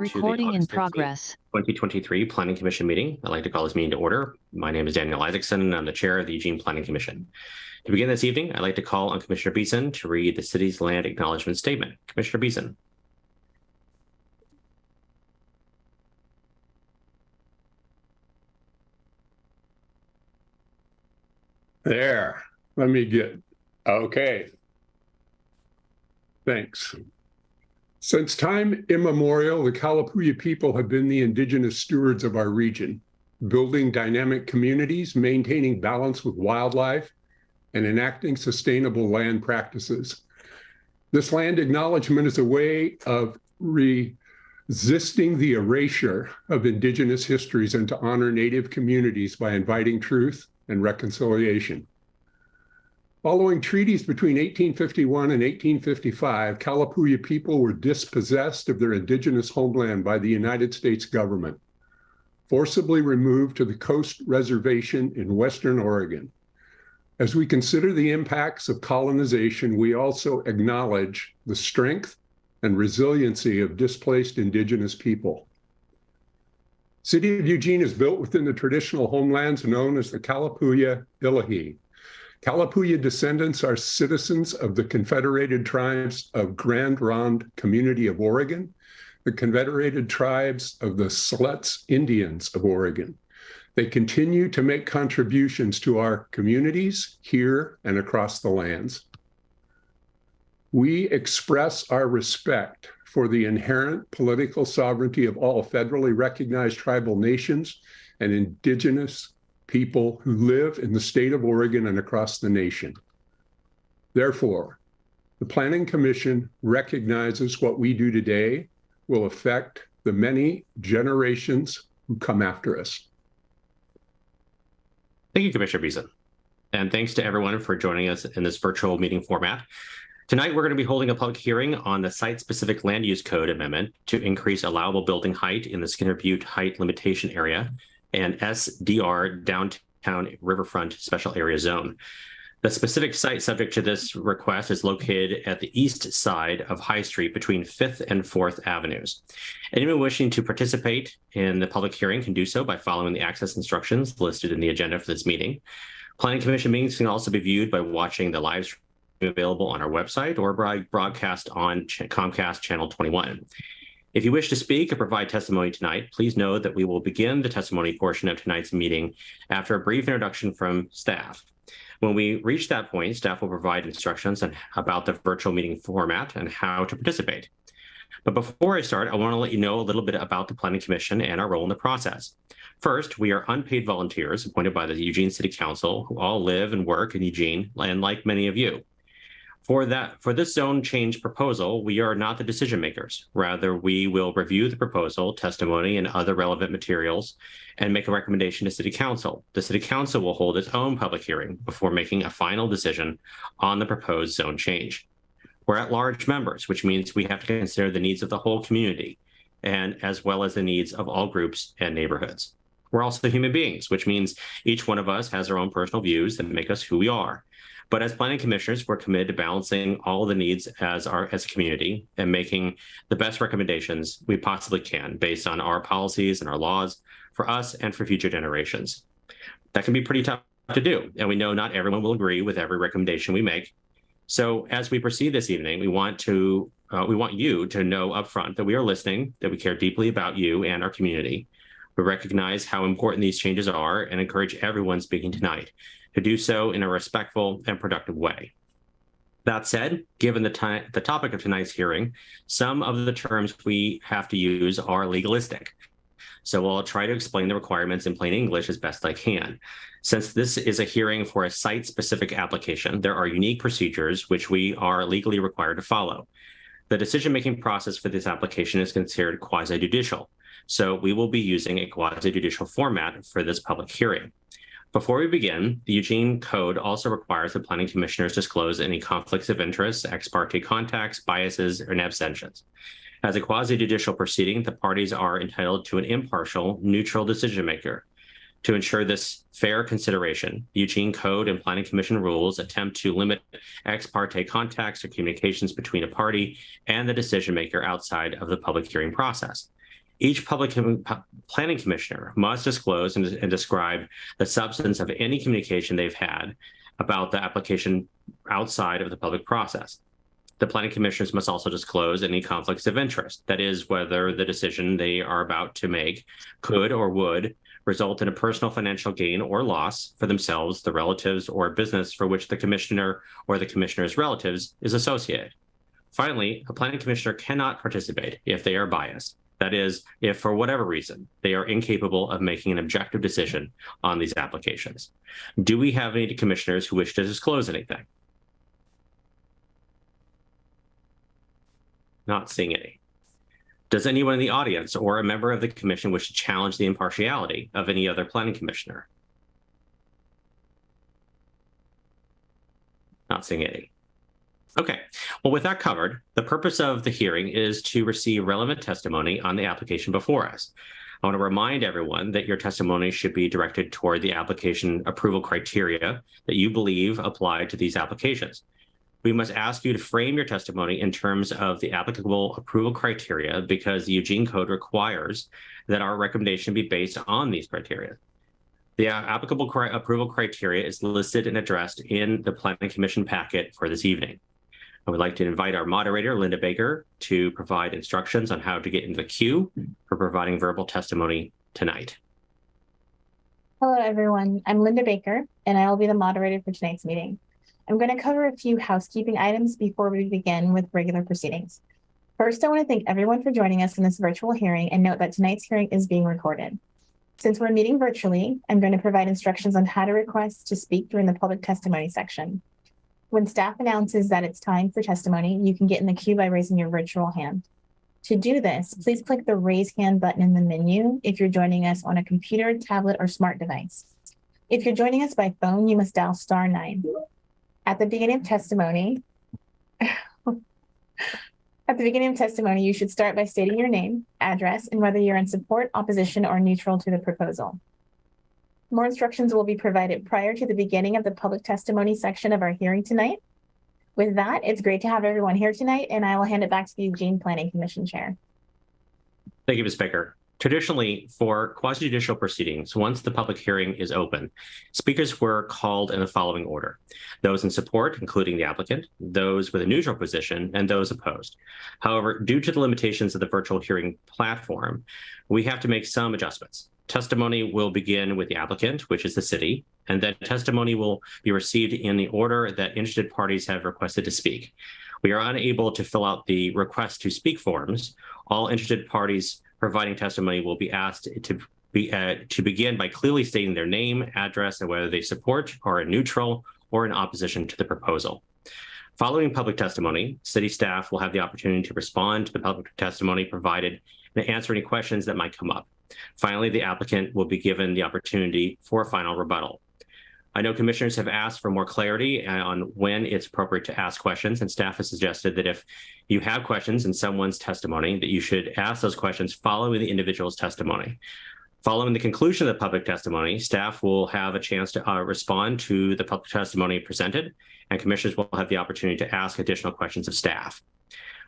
to the Recording in August 13th, progress. 2023 Planning Commission meeting. I'd like to call this meeting to order. My name is Daniel Isaacson, and I'm the chair of the Eugene Planning Commission. To begin this evening, I'd like to call on Commissioner Beeson to read the city's land acknowledgement statement. Commissioner Beeson. There, let me get, okay. Thanks. Since time immemorial, the Kalapuya people have been the indigenous stewards of our region, building dynamic communities, maintaining balance with wildlife, and enacting sustainable land practices. This land acknowledgement is a way of resisting the erasure of indigenous histories and to honor Native communities by inviting truth and reconciliation. Following treaties between 1851 and 1855, Kalapuya people were dispossessed of their indigenous homeland by the United States government, forcibly removed to the Coast Reservation in Western Oregon. As we consider the impacts of colonization, we also acknowledge the strength and resiliency of displaced indigenous people. City of Eugene is built within the traditional homelands known as the Kalapuya Ilahi. Kalapuya descendants are citizens of the Confederated Tribes of Grand Ronde Community of Oregon, the Confederated Tribes of the Siletz Indians of Oregon. They continue to make contributions to our communities here and across the lands. We express our respect for the inherent political sovereignty of all federally recognized tribal nations and indigenous people who live in the state of Oregon and across the nation. Therefore, the Planning Commission recognizes what we do today will affect the many generations who come after us. Thank you, Commissioner Beeson. And thanks to everyone for joining us in this virtual meeting format. Tonight, we're going to be holding a public hearing on the Site-Specific Land Use Code Amendment to increase allowable building height in the Skinner Butte Height Limitation Area and SDR Downtown Riverfront Special Area Zone. The specific site subject to this request is located at the east side of High Street between 5th and 4th Avenues. Anyone wishing to participate in the public hearing can do so by following the access instructions listed in the agenda for this meeting. Planning Commission meetings can also be viewed by watching the live stream available on our website or by broadcast on Comcast Channel 21. If you wish to speak or provide testimony tonight, please know that we will begin the testimony portion of tonight's meeting after a brief introduction from staff. When we reach that point, staff will provide instructions about the virtual meeting format and how to participate. But before I start, I want to let you know a little bit about the Planning Commission and our role in the process. First, we are unpaid volunteers appointed by the Eugene City Council who all live and work in Eugene, and like many of you. For this zone change proposal, we are not the decision makers. Rather, we will review the proposal, testimony, and other relevant materials and make a recommendation to City Council. The City Council will hold its own public hearing before making a final decision on the proposed zone change. We're at-large members, which means we have to consider the needs of the whole community, and as well as the needs of all groups and neighborhoods. We're also human beings, which means each one of us has our own personal views that make us who we are. But as planning commissioners, we're committed to balancing all the needs as a community and making the best recommendations we possibly can based on our policies and our laws for us and for future generations. That can be pretty tough to do, and we know not everyone will agree with every recommendation we make. So as we proceed this evening, we want you to know upfront that we are listening, that we care deeply about you and our community. We recognize how important these changes are and encourage everyone speaking tonight to do so in a respectful and productive way. That said, given the topic of tonight's hearing, some of the terms we have to use are legalistic. So I'll try to explain the requirements in plain English as best I can. Since this is a hearing for a site-specific application, there are unique procedures which we are legally required to follow. The decision-making process for this application is considered quasi-judicial. So we will be using a quasi-judicial format for this public hearing. Before we begin, the Eugene Code also requires the planning commissioners disclose any conflicts of interest, ex parte contacts, biases, and abstentions. As a quasi-judicial proceeding, the parties are entitled to an impartial, neutral decision maker. To ensure this fair consideration, the Eugene Code and Planning Commission rules attempt to limit ex parte contacts or communications between a party and the decision maker outside of the public hearing process. Each planning commissioner must disclose and describe the substance of any communication they've had about the application outside of the public process. The planning commissioners must also disclose any conflicts of interest. That is, whether the decision they are about to make could or would result in a personal financial gain or loss for themselves, the relatives, or business for which the commissioner or the commissioner's relatives is associated. Finally, a planning commissioner cannot participate if they are biased. That is, if for whatever reason they are incapable of making an objective decision on these applications. Do we have any commissioners who wish to disclose anything? Not seeing any. Does anyone in the audience or a member of the commission wish to challenge the impartiality of any other planning commissioner? Not seeing any. Okay, well, with that covered, the purpose of the hearing is to receive relevant testimony on the application before us. I want to remind everyone that your testimony should be directed toward the application approval criteria that you believe apply to these applications. We must ask you to frame your testimony in terms of the applicable approval criteria because the Eugene Code requires that our recommendation be based on these criteria. The applicable approval criteria is listed and addressed in the Planning Commission packet for this evening. I would like to invite our moderator, Linda Baker, to provide instructions on how to get into the queue for providing verbal testimony tonight. Hello, everyone. I'm Linda Baker, and I will be the moderator for tonight's meeting. I'm going to cover a few housekeeping items before we begin with regular proceedings. First, I want to thank everyone for joining us in this virtual hearing and note that tonight's hearing is being recorded. Since we're meeting virtually, I'm going to provide instructions on how to request to speak during the public testimony section. When staff announces that it's time for testimony, you can get in the queue by raising your virtual hand. To do this, please click the raise hand button in the menu if you're joining us on a computer, tablet, or smart device. If you're joining us by phone, you must dial *9. At the beginning of testimony, you should start by stating your name, address, and whether you're in support, opposition, or neutral to the proposal. More instructions will be provided prior to the beginning of the public testimony section of our hearing tonight. With that, it's great to have everyone here tonight, and I will hand it back to the Eugene Planning Commission Chair. Thank you, Ms. Baker. Traditionally, for quasi-judicial proceedings, once the public hearing is open, speakers were called in the following order: those in support, including the applicant, those with a neutral position, and those opposed. However, due to the limitations of the virtual hearing platform, we have to make some adjustments. Testimony will begin with the applicant, which is the city, and then testimony will be received in the order that interested parties have requested to speak. We are unable to fill out the request to speak forms. All interested parties providing testimony will be asked to begin by clearly stating their name, address, and whether they support, are neutral, or in opposition to the proposal. Following public testimony, city staff will have the opportunity to respond to the public testimony provided and answer any questions that might come up. Finally, the applicant will be given the opportunity for a final rebuttal. I know commissioners have asked for more clarity on when it's appropriate to ask questions, and staff has suggested that if you have questions in someone's testimony, that you should ask those questions following the individual's testimony. Following the conclusion of the public testimony, staff will have a chance to respond to the public testimony presented, and commissioners will have the opportunity to ask additional questions of staff.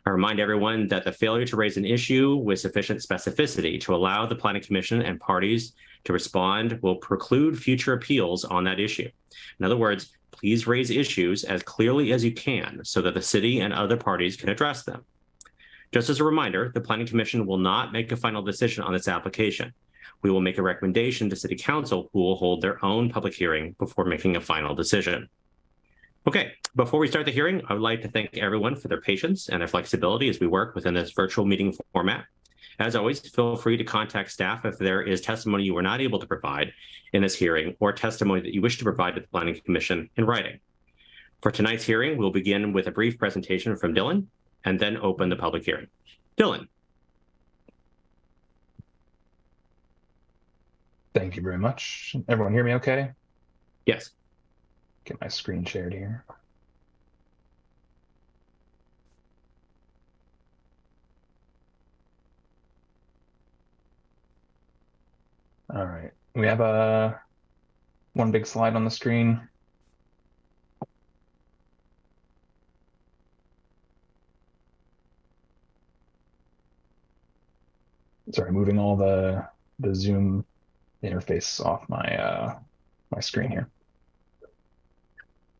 I remind everyone that the failure to raise an issue with sufficient specificity to allow the Planning Commission and parties to respond will preclude future appeals on that issue. In other words, please raise issues as clearly as you can so that the city and other parties can address them. Just as a reminder, the Planning Commission will not make a final decision on this application. We will make a recommendation to City Council, who will hold their own public hearing before making a final decision. Okay, before we start the hearing, I would like to thank everyone for their patience and their flexibility as we work within this virtual meeting format. As always, feel free to contact staff if there is testimony you were not able to provide in this hearing or testimony that you wish to provide to the Planning Commission in writing. For tonight's hearing, we'll begin with a brief presentation from Dylan and then open the public hearing. Dylan. Thank you very much. Everyone hear me okay? Yes. Get my screen shared here. All right, we have one big slide on the screen. sorry, moving all the Zoom interface off my my screen here.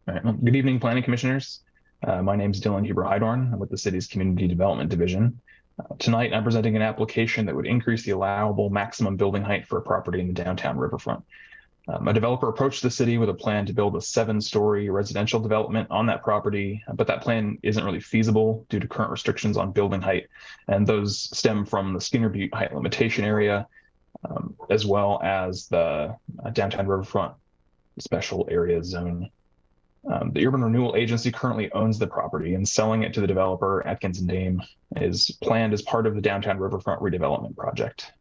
All right. Well, good evening, planning commissioners. My name is Dylan Huber-Hydorn. I'm with the city's Community Development Division. Tonight, I'm presenting an application that would increase the allowable maximum building height for a property in the downtown riverfront. A developer approached the city with a plan to build a 7-story residential development on that property, but that plan isn't really feasible due to current restrictions on building height, and those stem from the Skinner Butte height limitation area, as well as the downtown riverfront special area zone. The Urban Renewal Agency currently owns the property, and selling it to the developer, Atkins and Dame, is planned as part of the downtown riverfront redevelopment project.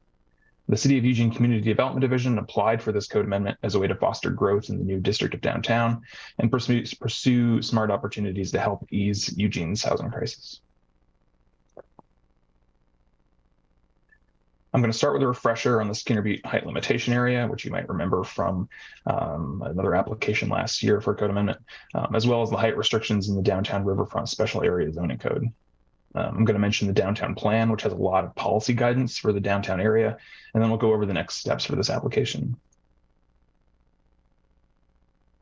The City of Eugene Community Development Division applied for this code amendment as a way to foster growth in the new district of downtown and pursue smart opportunities to help ease Eugene's housing crisis. I'm going to start with a refresher on the Skinner Butte height limitation area, which you might remember from another application last year for a code amendment, as well as the height restrictions in the downtown riverfront special area zoning code. I'm going to mention the downtown plan, which has a lot of policy guidance for the downtown area, and then we'll go over the next steps for this application.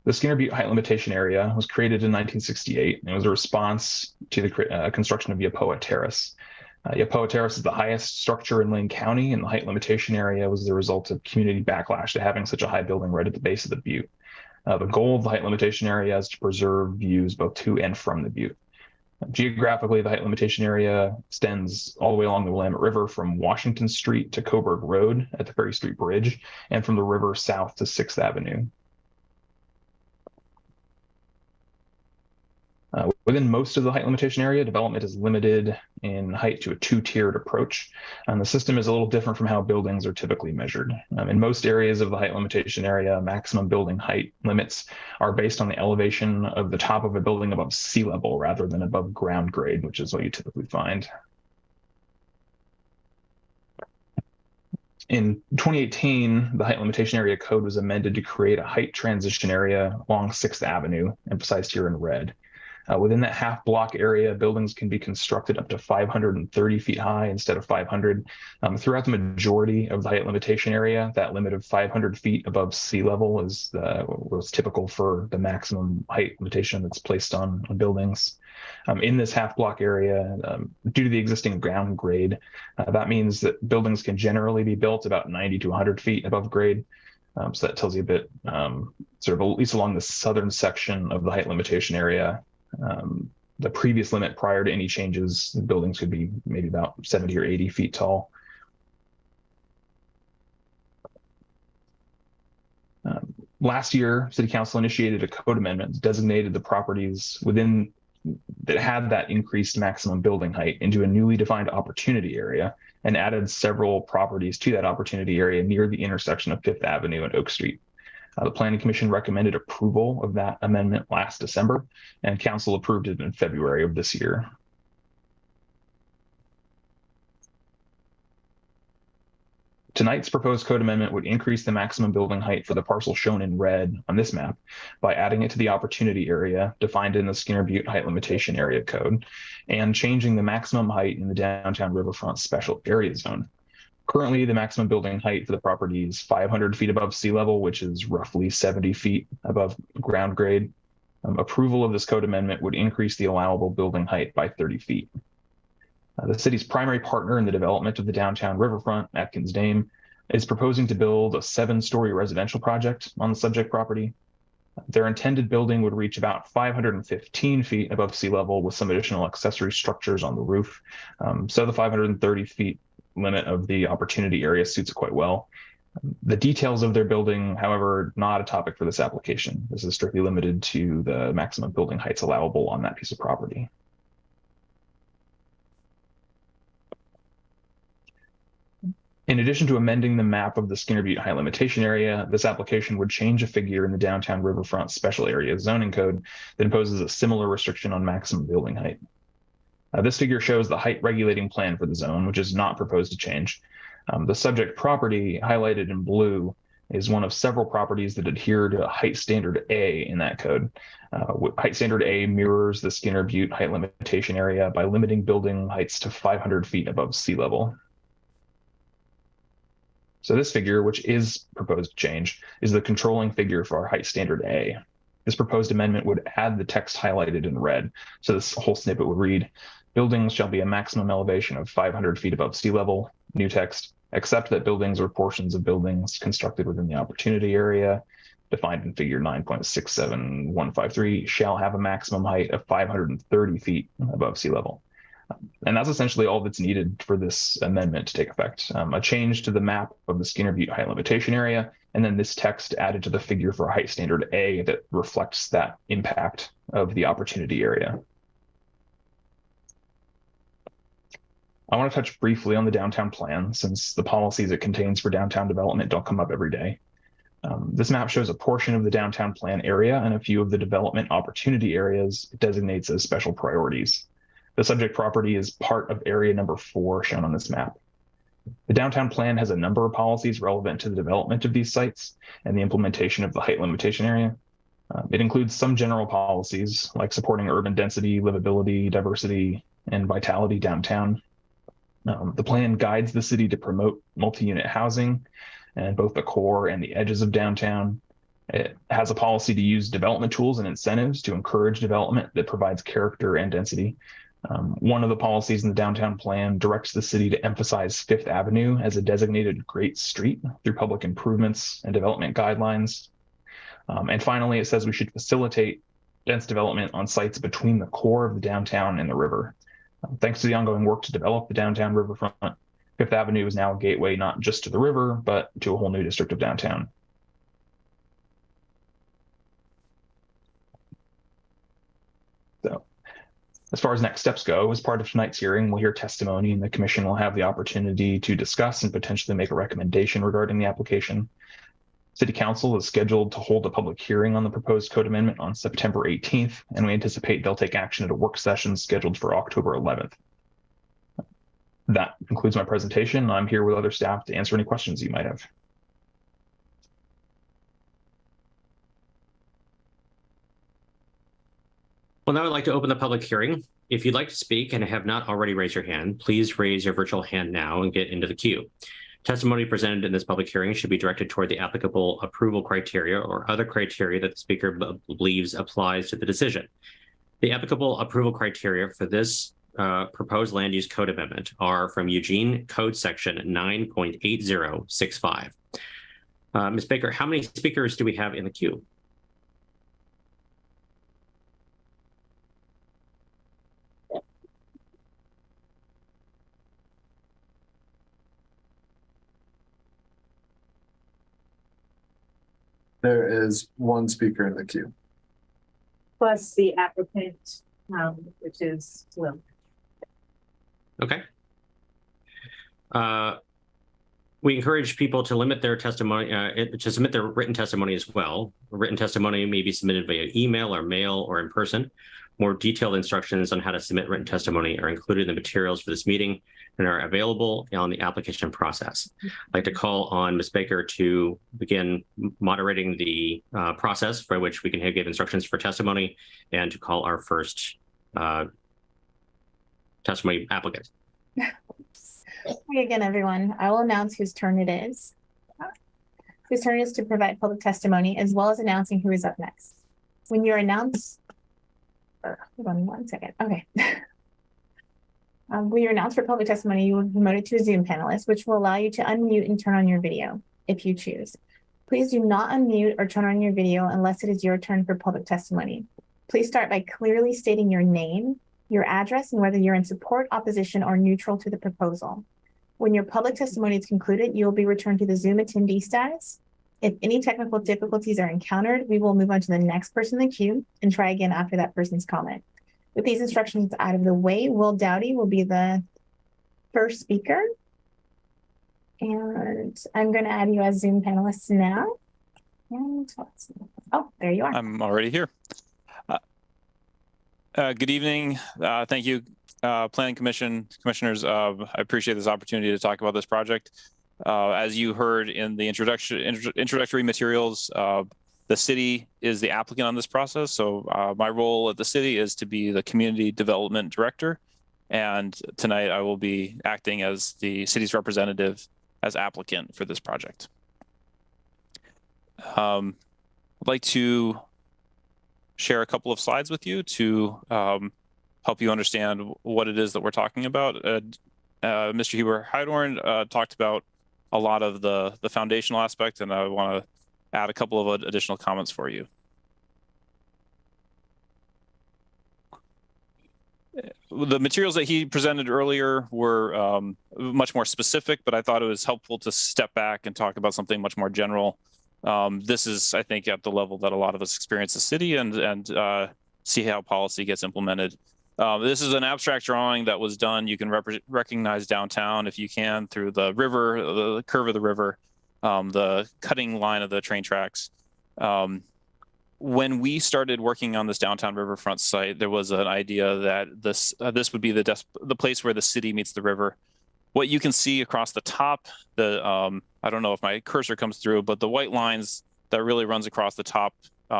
The Skinner Butte height limitation area was created in 1968, and it was a response to the construction of Yapoa Terrace. Yapoa Terrace is the highest structure in Lane County, and the height limitation area was the result of community backlash to having such a high building right at the base of the butte. The goal of the height limitation area is to preserve views both to and from the butte. Geographically, the height limitation area extends all the way along the Willamette River from Washington Street to Coburg Road at the Ferry Street Bridge, and from the river south to 6th Avenue. Within most of the height limitation area, development is limited in height to a 2-tiered approach, and the system is a little different from how buildings are typically measured. In most areas of the height limitation area, maximum building height limits are based on the elevation of the top of a building above sea level rather than above ground grade, which is what you typically find. In 2018, the height limitation area code was amended to create a height transition area along 6th Avenue, emphasized here in red. Within that half block area, buildings can be constructed up to 530 feet high instead of 500. Throughout the majority of the height limitation area, that limit of 500 feet above sea level is was typical for the maximum height limitation that's placed on buildings. In this half block area, due to the existing ground grade, that means that buildings can generally be built about 90 to 100 feet above grade. So that tells you a bit, sort of at least along the southern section of the height limitation area. The previous limit prior to any changes, the buildings could be maybe about 70 or 80 feet tall. Last year, City Council initiated a code amendment that designated the properties within that had that increased maximum building height into a newly defined opportunity area and added several properties to that opportunity area near the intersection of 5th Avenue and Oak Street. The Planning Commission recommended approval of that amendment last December, and Council approved it in February of this year. Tonight's proposed code amendment would increase the maximum building height for the parcel shown in red on this map by adding it to the opportunity area defined in the Skinner Butte height limitation area code and changing the maximum height in the downtown riverfront special area zone. Currently, the maximum building height for the property is 500 feet above sea level, which is roughly 70 feet above ground grade. Approval of this code amendment would increase the allowable building height by 30 feet. The city's primary partner in the development of the downtown riverfront, Atkins Dame, is proposing to build a 7-story residential project on the subject property. Their intended building would reach about 515 feet above sea level with some additional accessory structures on the roof. So the 530 feet limit of the opportunity area suits it quite well. The details of their building, however, are not a topic for this application. This is strictly limited to the maximum building heights allowable on that piece of property. In addition to amending the map of the Skinner Butte height limitation area, this application would change a figure in the downtown riverfront special area zoning code that imposes a similar restriction on maximum building height. This figure shows the height regulating plan for the zone, which is not proposed to change. The subject property, highlighted in blue, is one of several properties that adhere to height standard A in that code. Height standard A mirrors the Skinner Butte height limitation area by limiting building heights to 500 feet above sea level. So this figure, which is proposed to change, is the controlling figure for our height standard A. This proposed amendment would add the text highlighted in red. So this whole snippet would read, buildings shall be a maximum elevation of 500 feet above sea level, new text, except that buildings or portions of buildings constructed within the opportunity area, defined in figure 9.67153, shall have a maximum height of 530 feet above sea level. And that's essentially all that's needed for this amendment to take effect. A change to the map of the Skinner Butte height limitation area, and then this text added to the figure for height standard A that reflects that impact of the opportunity area. I want to touch briefly on the downtown plan, since the policies it contains for downtown development don't come up every day. This map shows a portion of the downtown plan area and a few of the development opportunity areas it designates as special priorities. The subject property is part of area number 4 shown on this map. The downtown plan has a number of policies relevant to the development of these sites and the implementation of the height limitation area. It includes some general policies like supporting urban density, livability, diversity, and vitality downtown. The plan guides the city to promote multi-unit housing and both the core and the edges of downtown. It has a policy to use development tools and incentives to encourage development that provides character and density. One of the policies in the downtown plan directs the city to emphasize Fifth Avenue as a designated great street through public improvements and development guidelines. And finally, it says we should facilitate dense development on sites between the core of the downtown and the river. Thanks to the ongoing work to develop the downtown riverfront, Fifth Avenue is now a gateway not just to the river, but to a whole new district of downtown. So, as far as next steps go, as part of tonight's hearing, we'll hear testimony and the commission will have the opportunity to discuss and potentially make a recommendation regarding the application. City Council is scheduled to hold a public hearing on the proposed code amendment on September 18th, and we anticipate they'll take action at a work session scheduled for October 11th. That concludes my presentation. I'm here with other staff to answer any questions you might have. Well, now I'd like to open the public hearing. If you'd like to speak and have not already raised your hand, please raise your virtual hand now and get into the queue. Testimony presented in this public hearing should be directed toward the applicable approval criteria or other criteria that the speaker believes applies to the decision. The applicable approval criteria for this proposed land use code amendment are from Eugene Code Section 9.8065. Ms. Baker, how many speakers do we have in the queue? There is one speaker in the queue. Plus the applicant, which is Will. Okay. We encourage people to limit their testimony, to submit their written testimony as well. Written testimony may be submitted via email or mail or in person. More detailed instructions on how to submit written testimony are included in the materials for this meeting and are available on the application process. I'd like to call on Ms. Baker to begin moderating the process by which we can give instructions for testimony and to call our first testimony applicant. Hi again, everyone. I will announce whose turn it is. Whose turn it is to provide public testimony, as well as announcing who is up next. When you're announced, hold on 1 second. Okay. When you're announced for public testimony, you will be promoted to a Zoom panelist, which will allow you to unmute and turn on your video if you choose. Please do not unmute or turn on your video unless it is your turn for public testimony. Please start by clearly stating your name, your address, and whether you're in support, opposition, or neutral to the proposal. When your public testimony is concluded, you will be returned to the Zoom attendee status. If any technical difficulties are encountered, we will move on to the next person in the queue and try again after that person's comment. With these instructions out of the way, Will Dowdy will be the first speaker. And I'm going to add you as Zoom panelists now. And oh, there you are. I'm already here. Good evening. Thank you, Planning Commission, Commissioners. I appreciate this opportunity to talk about this project. As you heard in the introductory materials, the city is the applicant on this process. So my role at the city is to be the Community Development Director. And tonight I will be acting as the city's representative as applicant for this project. I'd like to share a couple of slides with you to help you understand what it is that we're talking about. Mr. Huber Heidorn talked about a lot of the foundational aspect, and I want to add a couple of additional comments for you. The materials that he presented earlier were much more specific, but I thought it was helpful to step back and talk about something much more general. This is, I think, at the level that a lot of us experience the city and see how policy gets implemented. This is an abstract drawing that was done. You can recognize downtown if you can through the river, the curve of the river, the cutting line of the train tracks. When we started working on this downtown riverfront site, there was an idea that this would be the place where the city meets the river. What you can see across the top, I don't know if my cursor comes through, but the white lines that really runs across the top,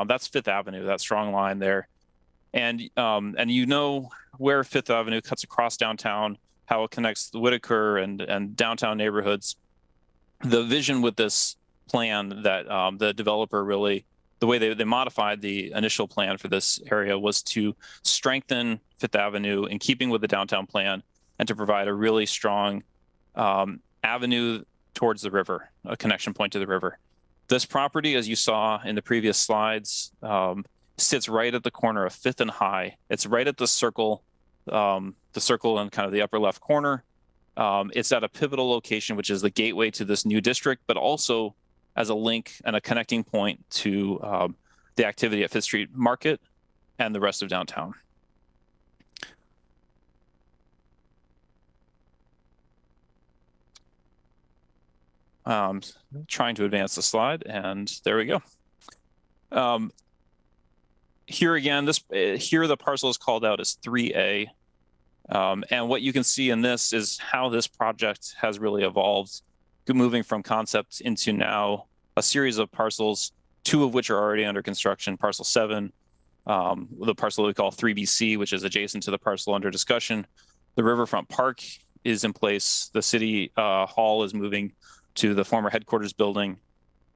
that's Fifth Avenue, that strong line there. And you know where Fifth Avenue cuts across downtown, how it connects the Whitaker and downtown neighborhoods. The vision with this plan that the developer really, the way they modified the initial plan for this area was to strengthen Fifth Avenue in keeping with the downtown plan and to provide a really strong avenue towards the river, a connection point to the river. This property, as you saw in the previous slides, sits right at the corner of Fifth and High. It's right at the circle in kind of the upper left corner. It's at a pivotal location, which is the gateway to this new district, but also as a link and a connecting point to the activity at Fifth Street Market and the rest of downtown. Trying to advance the slide, and there we go. Here again, here the parcel is called out as 3A. And what you can see in this is how this project has really evolved, moving from concept into now a series of parcels, 2 of which are already under construction. Parcel 7, the parcel we call 3BC, which is adjacent to the parcel under discussion. The Riverfront Park is in place. The city hall is moving to the former headquarters building.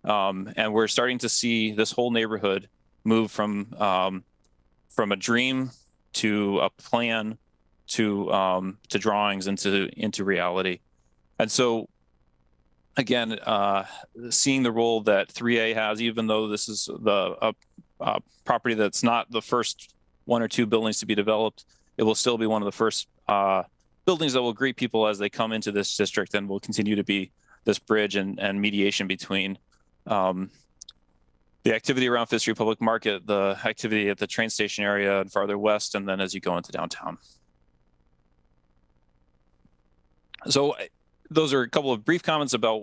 And we're starting to see this whole neighborhood move from a dream to a plan to drawings into reality. And so again, seeing the role that 3A has, even though this is the property that's not the first 1 or 2 buildings to be developed, it will still be one of the first buildings that will greet people as they come into this district, and will continue to be this bridge and mediation between the activity around Fifth Street Public Market, the activity at the train station area and farther west, and then as you go into downtown. So those are a couple of brief comments about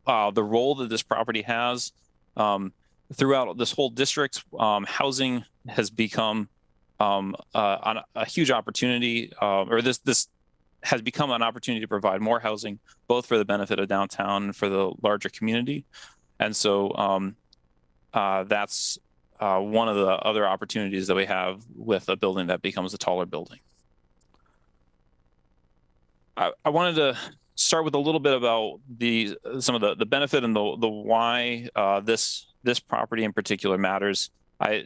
the role that this property has. Throughout this whole district, housing has become a huge opportunity, or this has become an opportunity to provide more housing, both for the benefit of downtown and for the larger community. And so that's one of the other opportunities that we have with a building that becomes a taller building. I wanted to start with a little bit about some of the benefit and the why this property in particular matters. I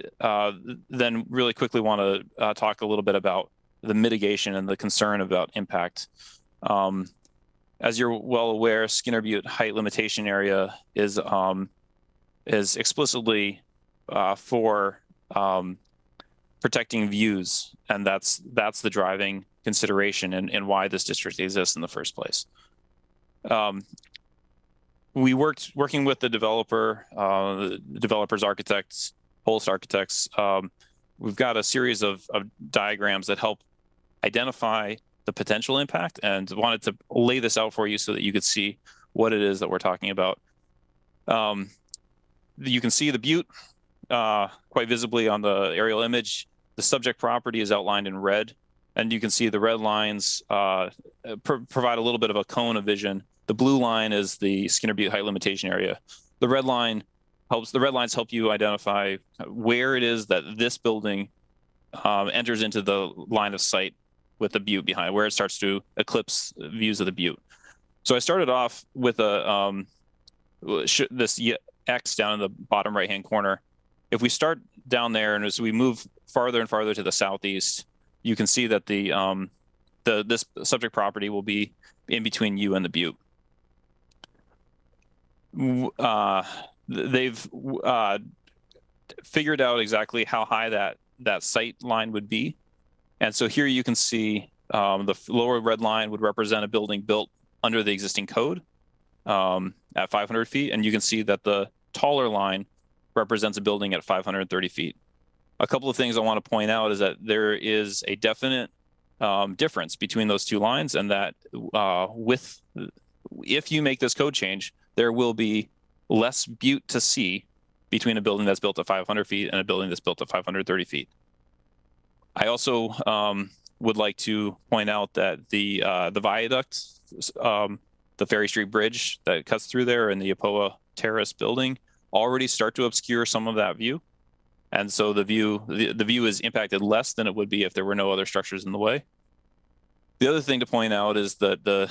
then really quickly want to talk a little bit about the mitigation and the concern about impact. As you're well aware, Skinner Butte height limitation area is explicitly for protecting views, and that's the driving consideration and why this district exists in the first place. We working with the developer's architects, Holst Architects. We've got a series of diagrams that help identify the potential impact, and wanted to lay this out for you so that you could see what it is that we're talking about. You can see the butte quite visibly on the aerial image. The subject property is outlined in red, and you can see the red lines provide a little bit of a cone of vision. The blue line is the Skinner Butte height limitation area. The red lines help you identify where it is that this building enters into the line of sight with the butte behind, where it starts to eclipse views of the butte. So I started off with a this X down in the bottom right-hand corner. If we start down there and as we move farther and farther to the southeast, you can see that this subject property will be in between you and the butte. They've figured out exactly how high that sight line would be. And so here you can see the lower red line would represent a building built under the existing code at 500 feet. And you can see that the taller line represents a building at 530 feet. A couple of things I want to point out is that there is a definite difference between those two lines, and that if you make this code change, there will be less butte to see between a building that's built at 500 feet and a building that's built at 530 feet. I also would like to point out that the viaduct, the Ferry Street Bridge that cuts through there and the Apoa Terrace building already start to obscure some of that view. And so the view is impacted less than it would be if there were no other structures in the way. The other thing to point out is that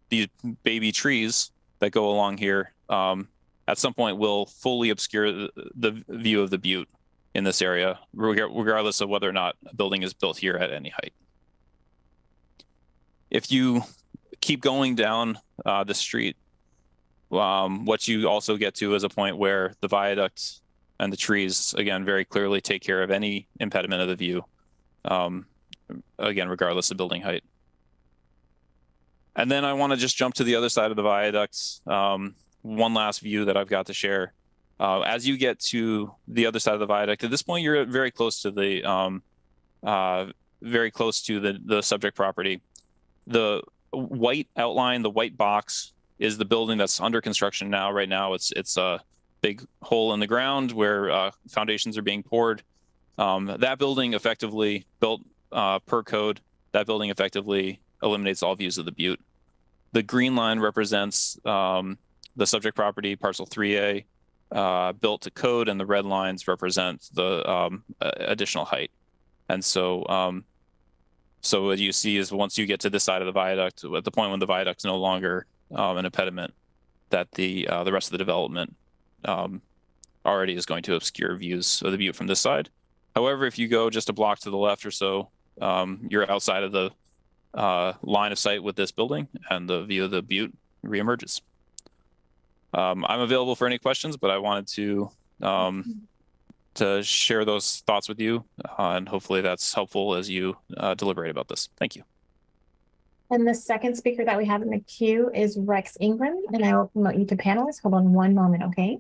these baby trees that go along here at some point will fully obscure the view of the butte in this area, regardless of whether or not a building is built here at any height. If you keep going down the street, what you also get to is a point where the viaduct and the trees, again, very clearly take care of any impediment of the view, again, regardless of building height. And then I want to just jump to the other side of the viaducts. One last view that I've got to share. As you get to the other side of the viaduct, at this point, you're very close to the subject property. The white outline, the white box, is the building that's under construction now. Right now, it's a big hole in the ground where foundations are being poured. That building effectively built per code. That building effectively eliminates all views of the butte. The green line represents the subject property, parcel 3A, built to code, and the red lines represent the additional height. And so, so what you see is once you get to this side of the viaduct, at the point when the viaduct's no longer an impediment, that the rest of the development already is going to obscure views of the butte from this side. However, if you go just a block to the left or so, you're outside of the line of sight with this building, and the view of the butte reemerges. I'm available for any questions, but I wanted to share those thoughts with you, and hopefully that's helpful as you deliberate about this. Thank you. And the second speaker that we have in the queue is Rex Ingram, and I will promote you to panelist. Hold on one moment, okay?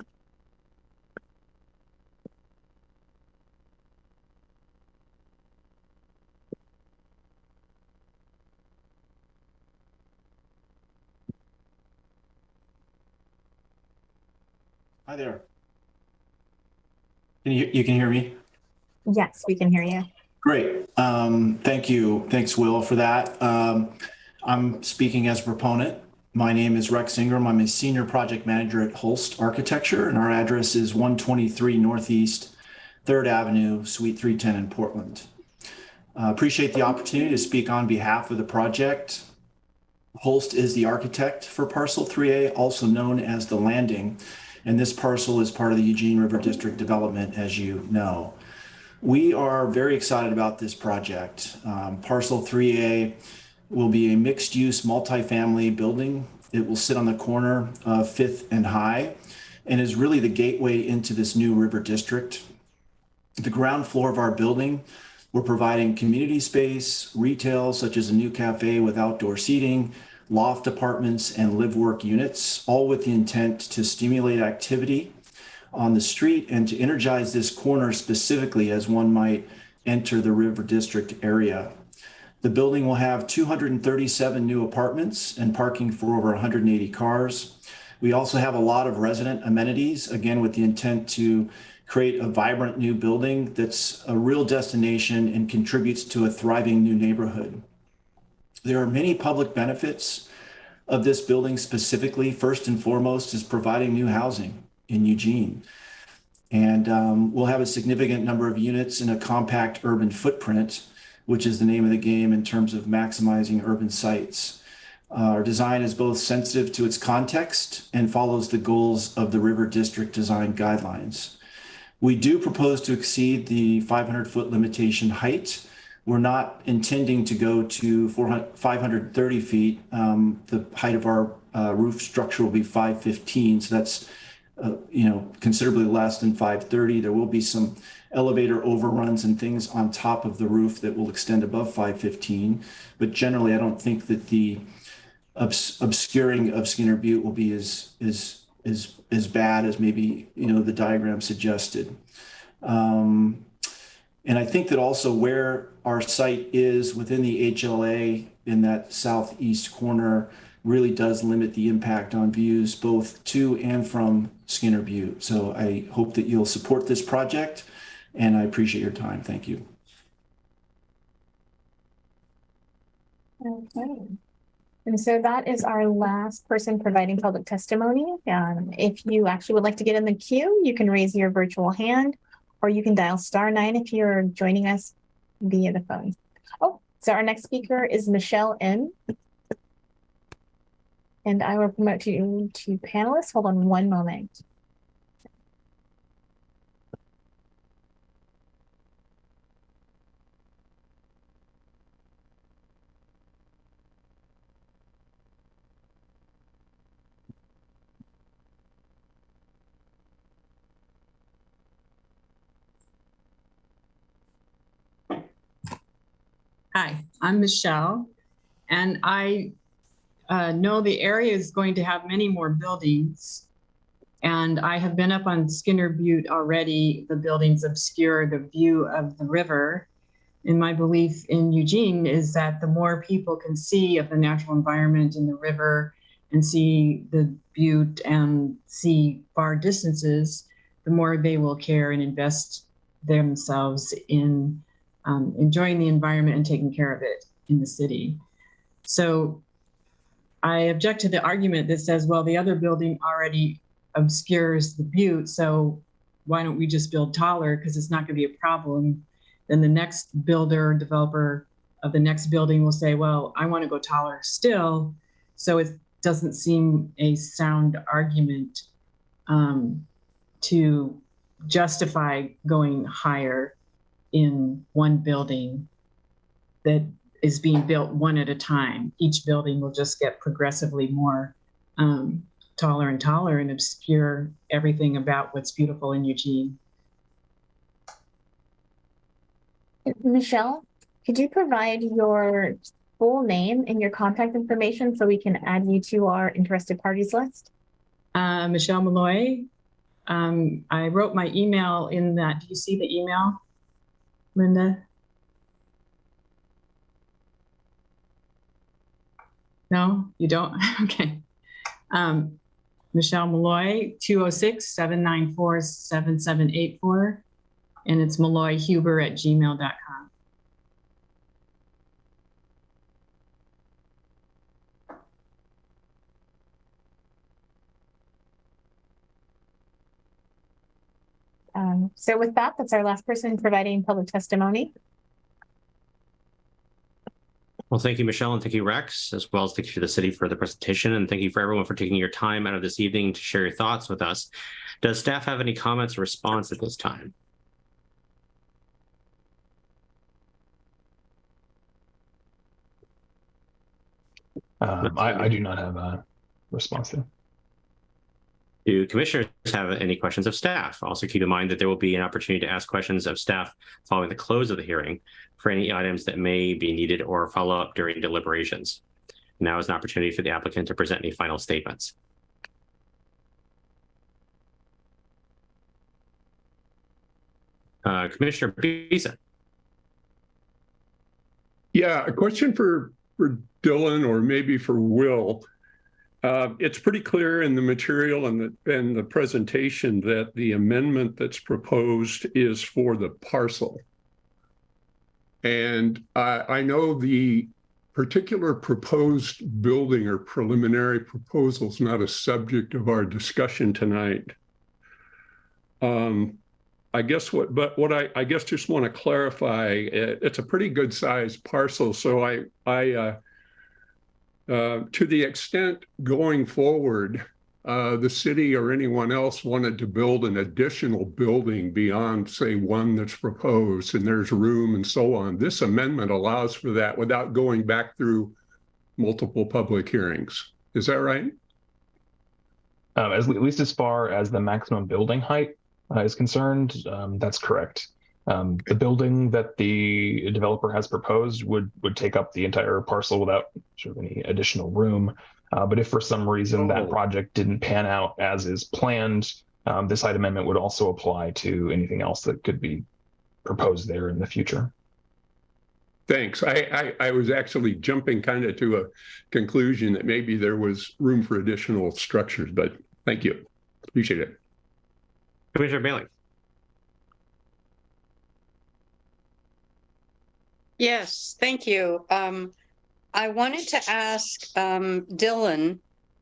Hi there. You can hear me? Yes, we can hear you. Great. Thank you. Thanks, Will, for that. I'm speaking as a proponent. My name is Rex Ingram. I'm a senior project manager at Holst Architecture, and our address is 123 Northeast 3rd Avenue, Suite 310 in Portland. Appreciate the opportunity to speak on behalf of the project. Holst is the architect for Parcel 3A, also known as The Landing, and this parcel is part of the Eugene River District development, as you know. We are very excited about this project. Parcel 3A will be a mixed-use multifamily building. It will sit on the corner of 5th and High and is really the gateway into this new river district. The ground floor of our building, we're providing community space, retail, such as a new cafe with outdoor seating, loft apartments, and live-work units, all with the intent to stimulate activity on the street and to energize this corner specifically as one might enter the River District area. The building will have 237 new apartments and parking for over 180 cars. We also have a lot of resident amenities, again, with the intent to create a vibrant new building that's a real destination and contributes to a thriving new neighborhood. There are many public benefits of this building specifically. First and foremost is providing new housing in Eugene. And we'll have a significant number of units in a compact urban footprint, which is the name of the game in terms of maximizing urban sites. Our design is both sensitive to its context and follows the goals of the River District Design Guidelines. We do propose to exceed the 500-foot limitation height. We're not intending to go to 530 feet. The height of our roof structure will be 515, so that's considerably less than 530. There will be some elevator overruns and things on top of the roof that will extend above 515. But generally, I don't think that the obscuring of Skinner Butte will be as bad as maybe the diagram suggested. And I think that also where our site is within the HLA in that southeast corner really does limit the impact on views both to and from Skinner Butte. So I hope that you'll support this project, and I appreciate your time. Thank you. Okay. And so that is our last person providing public testimony. If you actually would like to get in the queue, you can raise your virtual hand, or you can dial *9 if you're joining us via the phone. Oh, so our next speaker is Michelle N. And I will promote you to panelists. Hold on one moment. Hi, I'm Michelle, and I know the area is going to have many more buildings, and I have been up on Skinner Butte already. The buildings obscure the view of the river, and my belief in Eugene is that the more people can see of the natural environment in the river and see the butte and see far distances, the more they will care and invest themselves in enjoying the environment and taking care of it in the city. So I object to the argument that says, well, the other building already obscures the butte, so why don't we just build taller because it's not going to be a problem. Then the next builder or developer of the next building will say, well, I want to go taller still. So it doesn't seem a sound argument to justify going higher in one building that is being built one at a time. Each building will just get progressively more taller and taller and obscure everything about what's beautiful in Eugene. Michelle, could you provide your full name and your contact information so we can add you to our interested parties list? Michelle Malloy. I wrote my email in that. Do you see the email, Linda? No, you don't? Okay. Michelle Malloy, 206-794-7784. And it's malloyhuber@gmail.com. So with that, that's our last person providing public testimony. Well, thank you, Michelle, and thank you, Rex, as well as thank you to the city for the presentation. And thank you for everyone for taking your time out of this evening to share your thoughts with us. Does staff have any comments or response at this time? I do not have a response there. Do commissioners have any questions of staff? Also keep in mind that there will be an opportunity to ask questions of staff following the close of the hearing for any items that may be needed or follow up during deliberations. Now is an opportunity for the applicant to present any final statements. Commissioner Beeson. Yeah, a question for Dylan or maybe for Will. It's pretty clear in the material and the presentation that the amendment that's proposed is for the parcel. And I know the particular proposed building or preliminary proposal is not a subject of our discussion tonight. I guess I guess just want to clarify, it's a pretty good sized parcel. So To the extent going forward, the city or anyone else wanted to build an additional building beyond, say, one that's proposed, and there's room and so on, this amendment allows for that without going back through multiple public hearings. Is that right? At least as far as the maximum building height is concerned, that's correct. The building that the developer has proposed would take up the entire parcel without sort of any additional room. But if for some reason that project didn't pan out as is planned, this height amendment would also apply to anything else that could be proposed there in the future. Thanks. I was actually jumping kind of to a conclusion that maybe there was room for additional structures, but thank you. Appreciate it. Commissioner Bailey. Yes, thank you. I wanted to ask Dylan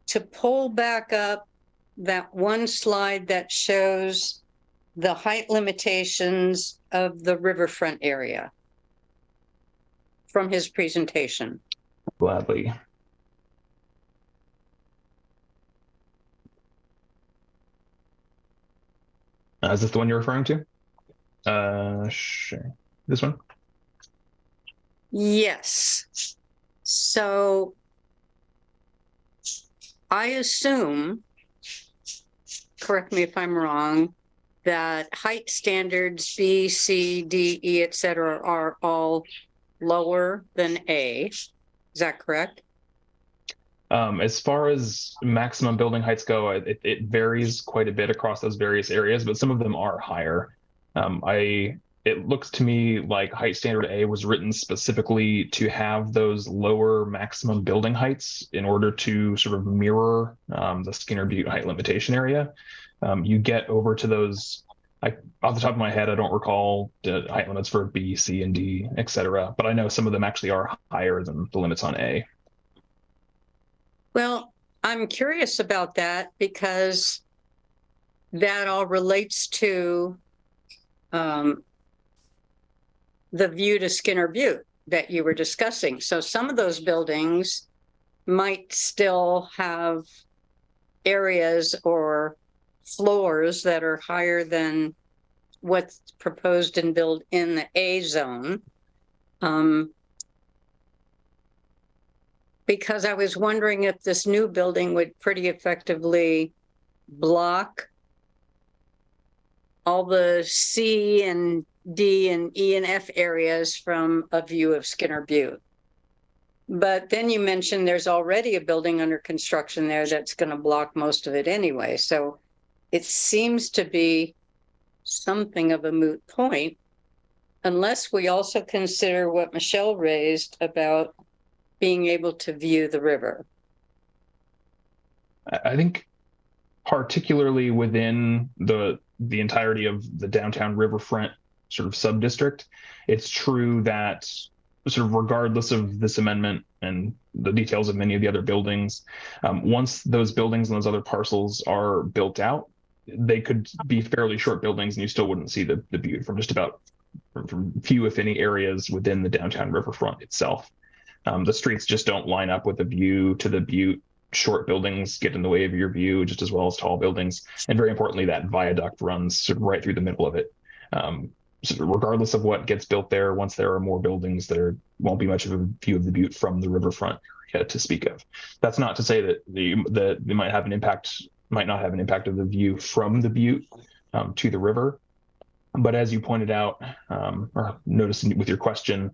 to pull back up that one slide that shows the height limitations of the riverfront area from his presentation. Gladly. Is this the one you're referring to? Sure. This one? Yes. So I assume, correct me if I'm wrong, that height standards B, C, D, E, et cetera, are all lower than A. Is that correct? As far as maximum building heights go, it varies quite a bit across those various areas, but some of them are higher. It looks to me like height standard A was written specifically to have those lower maximum building heights in order to sort of mirror the Skinner Butte height limitation area. You get over to those, off the top of my head, I don't recall the height limits for B, C, and D, et cetera, but I know some of them actually are higher than the limits on A. Well, I'm curious about that because that all relates to the view to Skinner Butte that you were discussing. So some of those buildings might still have areas or floors that are higher than what's proposed and built in the A zone. Because I was wondering if this new building would pretty effectively block all the C and D and E and F areas from a view of Skinner Butte. But then you mentioned there's already a building under construction there that's going to block most of it anyway. So it seems to be something of a moot point, unless we also consider what Michelle raised about being able to view the river. I think particularly within the entirety of the downtown riverfront sort of sub-district, it's true that sort of regardless of this amendment and the details of many of the other buildings, once those buildings and those other parcels are built out, they could be fairly short buildings and you still wouldn't see the butte from just about from few, if any, areas within the downtown riverfront itself. The streets just don't line up with the view to the butte. Short buildings get in the way of your view just as well as tall buildings. And very importantly, that viaduct runs sort of right through the middle of it. So regardless of what gets built there, once there are more buildings, there won't be much of a view of the butte from the riverfront area to speak of. That's not to say that they might have an impact, might not have an impact of the view from the butte to the river. But as you pointed out, or noticed with your question,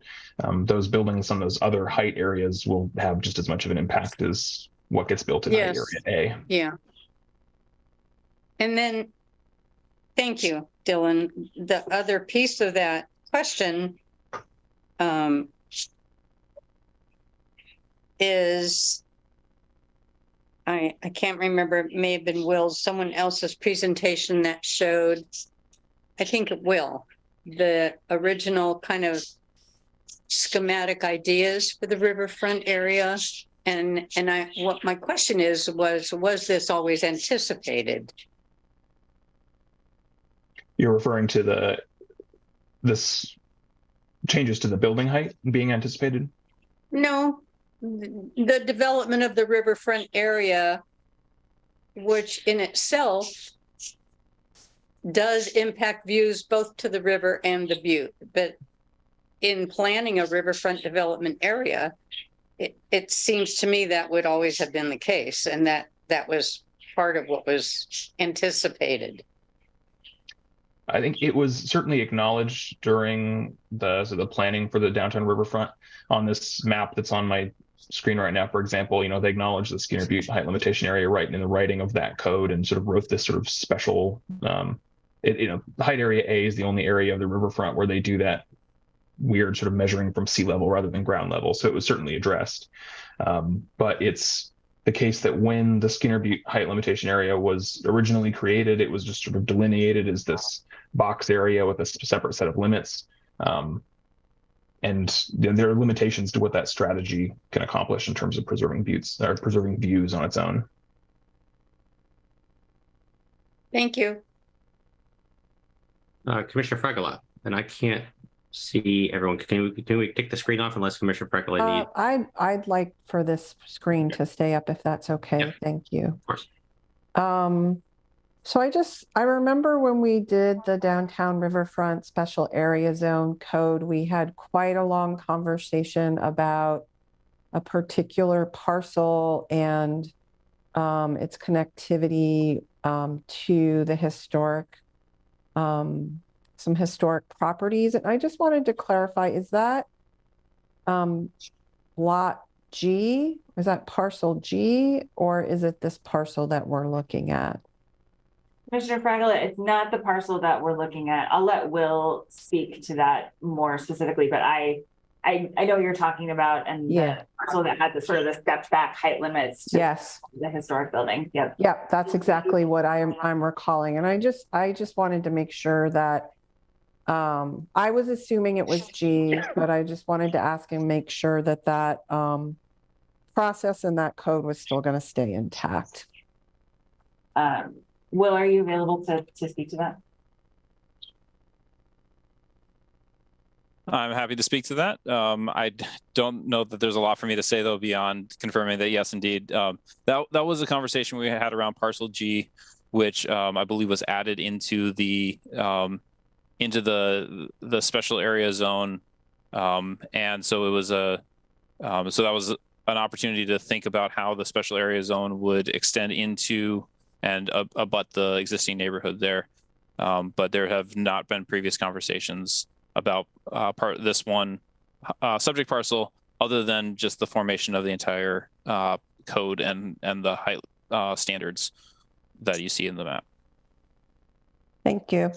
those buildings on those other height areas will have just as much of an impact as what gets built in height area A. Yeah. And then, thank you, Dylan. The other piece of that question is, I can't remember, it may have been Will's, someone else's presentation that showed, I think it will, the original kind of schematic ideas for the riverfront area. And what my question is, was this always anticipated? You're referring to this changes to the building height being anticipated? No, the development of the riverfront area, which in itself does impact views both to the river and the butte. But in planning a riverfront development area, it seems to me that would always have been the case, and that was part of what was anticipated. I think it was certainly acknowledged during the planning for the downtown riverfront. On this map that's on my screen right now, for example, they acknowledged the Skinner Butte height limitation area right in the writing of that code, and sort of wrote this sort of special, height area A is the only area of the riverfront where they do that weird sort of measuring from sea level rather than ground level. So it was certainly addressed. But it's the case that when the Skinner Butte height limitation area was originally created, it was just sort of delineated as this box area with a separate set of limits. And there are limitations to what that strategy can accomplish in terms of preserving buttes or preserving views on its own. Thank you. Commissioner Fregola, and I can't see everyone. Can we take the screen off unless Commissioner Fregola needs? I'd like for this screen to stay up if that's okay. Yeah. Thank you. Of course. So I remember when we did the downtown riverfront special area zone code, we had quite a long conversation about a particular parcel and its connectivity to the historic, some historic properties. And I just wanted to clarify, is that lot G? Is that parcel G, or is it this parcel that we're looking at? Commissioner Fragola, it's not the parcel that we're looking at. I'll let Will speak to that more specifically, but I know you're talking about, and the parcel that had the sort of the stepped back height limits to the historic building. Yep, that's exactly what I'm recalling. And I just wanted to make sure that I was assuming it was G, but I just wanted to ask and make sure that that process and that code was still going to stay intact. Will, are you available to speak to that? I'm happy to speak to that. I don't know that there's a lot for me to say, though, beyond confirming that, yes, indeed. That was a conversation we had around parcel G, which I believe was added into the special area zone. And so it was so that was an opportunity to think about how the special area zone would extend into and abut the existing neighborhood there. But there have not been previous conversations about this one subject parcel, other than just the formation of the entire code and the height standards that you see in the map. Thank you.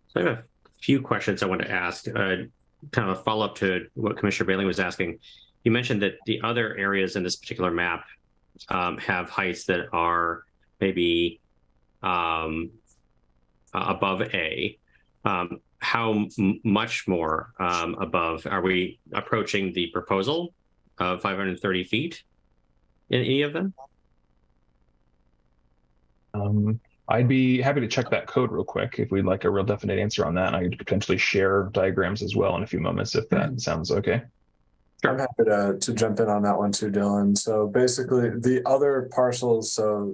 So I have a few questions I want to ask, kind of a follow-up to what Commissioner Bailey was asking. You mentioned that the other areas in this particular map have heights that are maybe above A. How much more above are we approaching the proposal of 530 feet in any of them? I'd be happy to check that code real quick if we'd like a real definite answer on that. And I could potentially share diagrams as well in a few moments if that sounds okay. I'm happy to jump in on that one too, Dylan. So basically the other parcels, so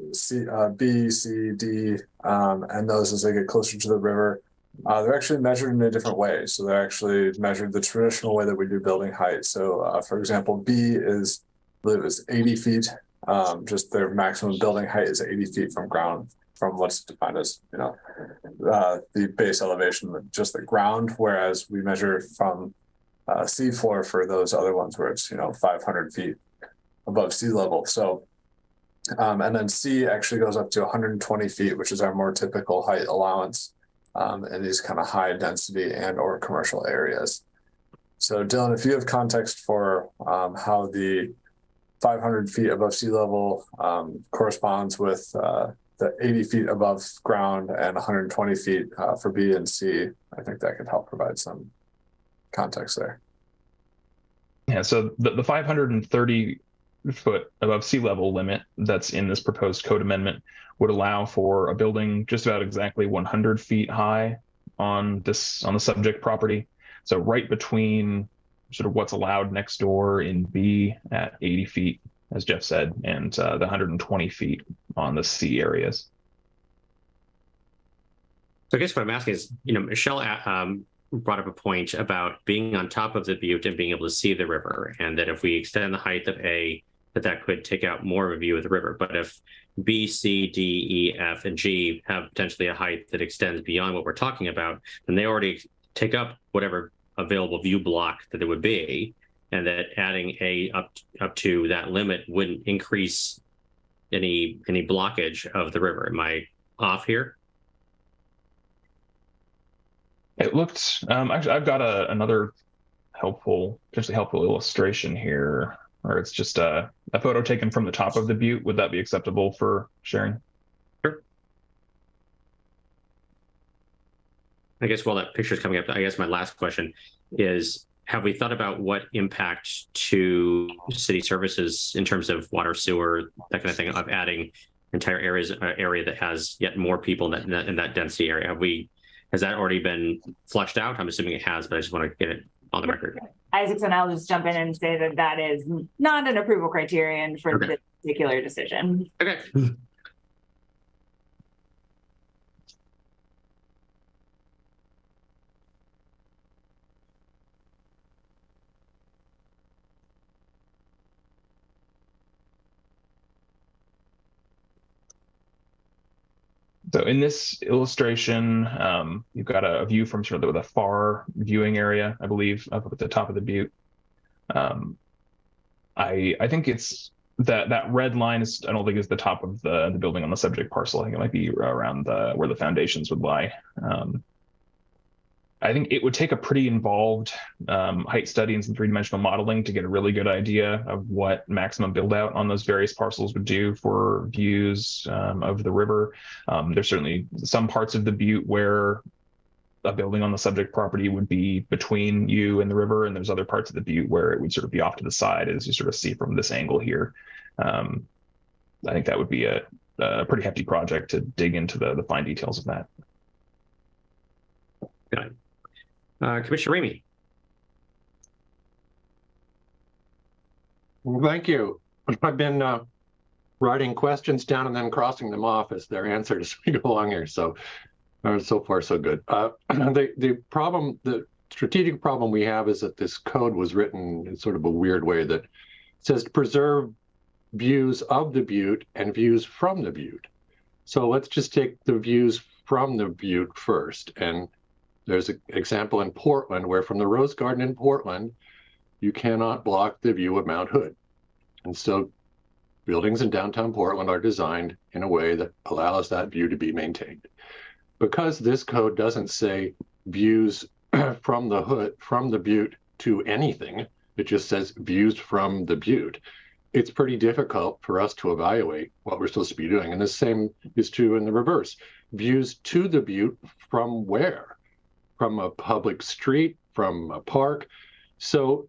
B, C, D, and those as they get closer to the river, they're actually measured in a different way. So they're actually measured the traditional way that we do building height. So for example, B is, I believe it was 80 feet. Just their maximum building height is 80 feet from ground, from what's defined as, the base elevation, just the ground, whereas we measure from seafloor for those other ones where it's 500 feet above sea level. So and then C actually goes up to 120 feet, which is our more typical height allowance in these kind of high density and or commercial areas. So Dylan, if you have context for how the 500 feet above sea level corresponds with the 80 feet above ground and 120 feet for B and C, I think that could help provide some context there. Yeah, so the 530 foot above sea level limit that's in this proposed code amendment would allow for a building just about exactly 100 feet high on the subject property. So right between sort of what's allowed next door in B at 80 feet, as Jeff said, and the 120 feet on the C areas. So I guess what I'm asking is, Michelle brought up a point about being on top of the butte and being able to see the river, and that if we extend the height of A, that could take out more of a view of the river. But if B, C, D, E, F, and G have potentially a height that extends beyond what we're talking about, then they already take up whatever available view block that it would be, and that adding A up to that limit wouldn't increase any blockage of the river. Am I off here? It looked, actually, I've got another potentially helpful illustration here, where it's just a photo taken from the top of the butte. Would that be acceptable for sharing? Sure. I guess while that picture is coming up, I guess my last question is, have we thought about what impact to city services in terms of water, sewer, that kind of thing, of adding entire area that has yet more people in that density area? Has that already been flushed out? I'm assuming it has, but I just want to get it on the record. Isaacson, I'll just jump in and say that is not an approval criterion for this particular decision. Okay. So in this illustration, you've got a view from sort of the far viewing area, I believe, up at the top of the butte. I think it's that red line is, I don't think is the top of the building on the subject parcel. I think it might be around where the foundations would lie. I think it would take a pretty involved height study and some three-dimensional modeling to get a really good idea of what maximum build out on those various parcels would do for views of the river. There's certainly some parts of the butte where a building on the subject property would be between you and the river, and there's other parts of the butte where it would sort of be off to the side, as you sort of see from this angle here. I think that would be a pretty hefty project to dig into the fine details of that. Got it. Commissioner Ramey. Well, thank you. I've been writing questions down and then crossing them off as their answers as we go along here. So far, so good. The strategic problem we have is that this code was written in sort of a weird way that says to preserve views of the butte and views from the butte. So let's just take the views from the butte first. And there's an example in Portland where from the Rose Garden in Portland, you cannot block the view of Mount Hood. And so buildings in downtown Portland are designed in a way that allows that view to be maintained. Because this code doesn't say views from the butte to anything, it just says views from the butte. It's pretty difficult for us to evaluate what we're supposed to be doing. And the same is true in the reverse. Views to the butte from where? From a public street, from a park. So,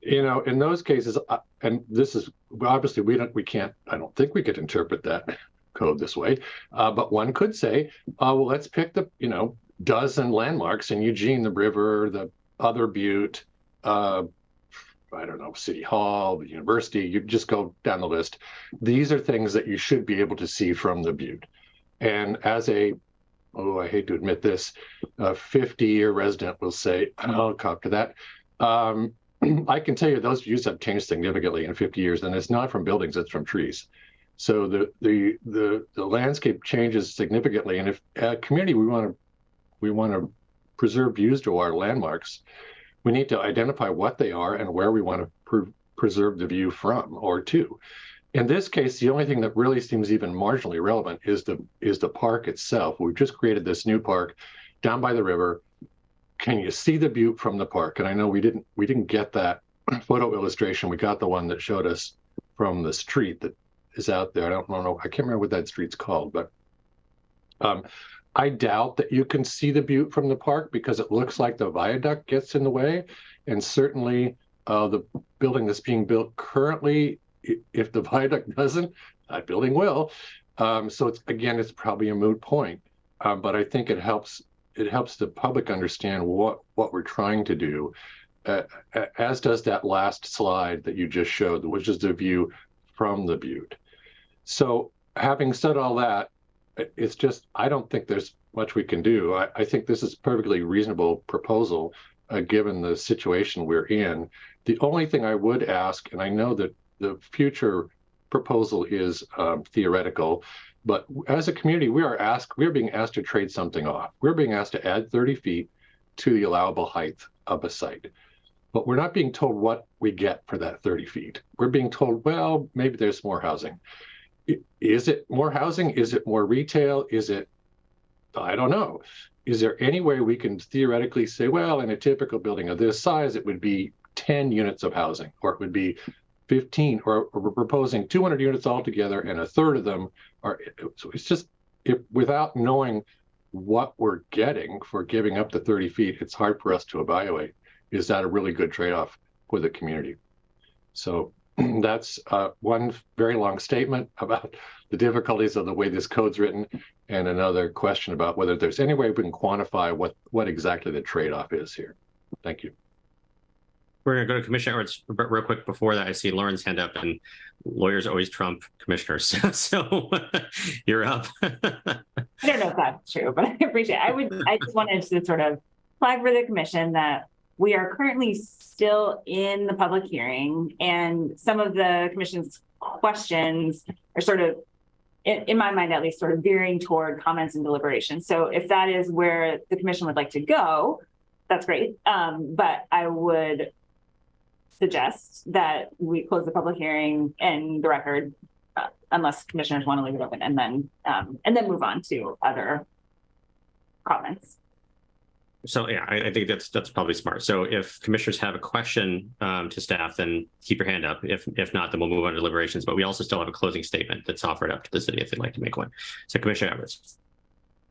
in those cases, and this is obviously I don't think we could interpret that code this way, but one could say, well, let's pick the, dozen landmarks in Eugene, the river, the other butte, I don't know, City Hall, the university, you just go down the list. These are things that you should be able to see from the butte. And as I hate to admit this, a 50-year resident will say, I'll cop to that. I can tell you those views have changed significantly in 50 years, and it's not from buildings, it's from trees. So the landscape changes significantly. And if a community, we want to preserve views to our landmarks, we need to identify what they are and where we want to preserve the view from or to. In this case, the only thing that really seems even marginally relevant is the park itself. We've just created this new park down by the river. Can you see the butte from the park? And I know we didn't get that photo illustration. We got the one that showed us from the street that is out there. I don't know. I can't remember what that street's called, but I doubt that you can see the butte from the park because it looks like the viaduct gets in the way. And certainly the building that's being built currently, if the viaduct doesn't, that building will. So it's probably a moot point, but I think it helps the public understand what we're trying to do. as does that last slide that you just showed, which is the view from the butte. So having said all that, it's just, I don't think there's much we can do. I think this is a perfectly reasonable proposal, given the situation we're in. The only thing I would ask, and I know that the future proposal is theoretical, but as a community, we're being asked to trade something off. We're being asked to add 30 feet to the allowable height of a site. But we're not being told what we get for that 30 feet. We're being told, well, maybe there's more housing. Is it more housing? Is it more retail? Is it, I don't know. Is there any way we can theoretically say, well, in a typical building of this size, it would be 10 units of housing, or it would be 15, or we're proposing 200 units altogether, and a third of them are, so it's just, without knowing what we're getting for giving up the 30 feet, it's hard for us to evaluate. Is that a really good trade-off for the community? So that's one very long statement about the difficulties of the way this code's written, and another question about whether there's any way we can quantify what exactly the trade-off is here. Thank you. We're going to go to Commissioner Edwards, but real quick before that, I see Lauren's hand up, and lawyers always trump commissioners. So you're up. I don't know if that's true, but I appreciate it. I just wanted to sort of flag for the commission that we are currently still in the public hearing, and some of the commission's questions are sort of, in my mind at least, sort of veering toward comments and deliberation. So if that is where the commission would like to go, that's great. But I would suggest that we close the public hearing and the record, unless commissioners want to leave it open, and then move on to other comments. So yeah, I think that's probably smart. So if commissioners have a question to staff, then keep your hand up. If not, then we'll move on to deliberations. But we also still have a closing statement that's offered up to the city if they'd like to make one. So Commissioner Edwards.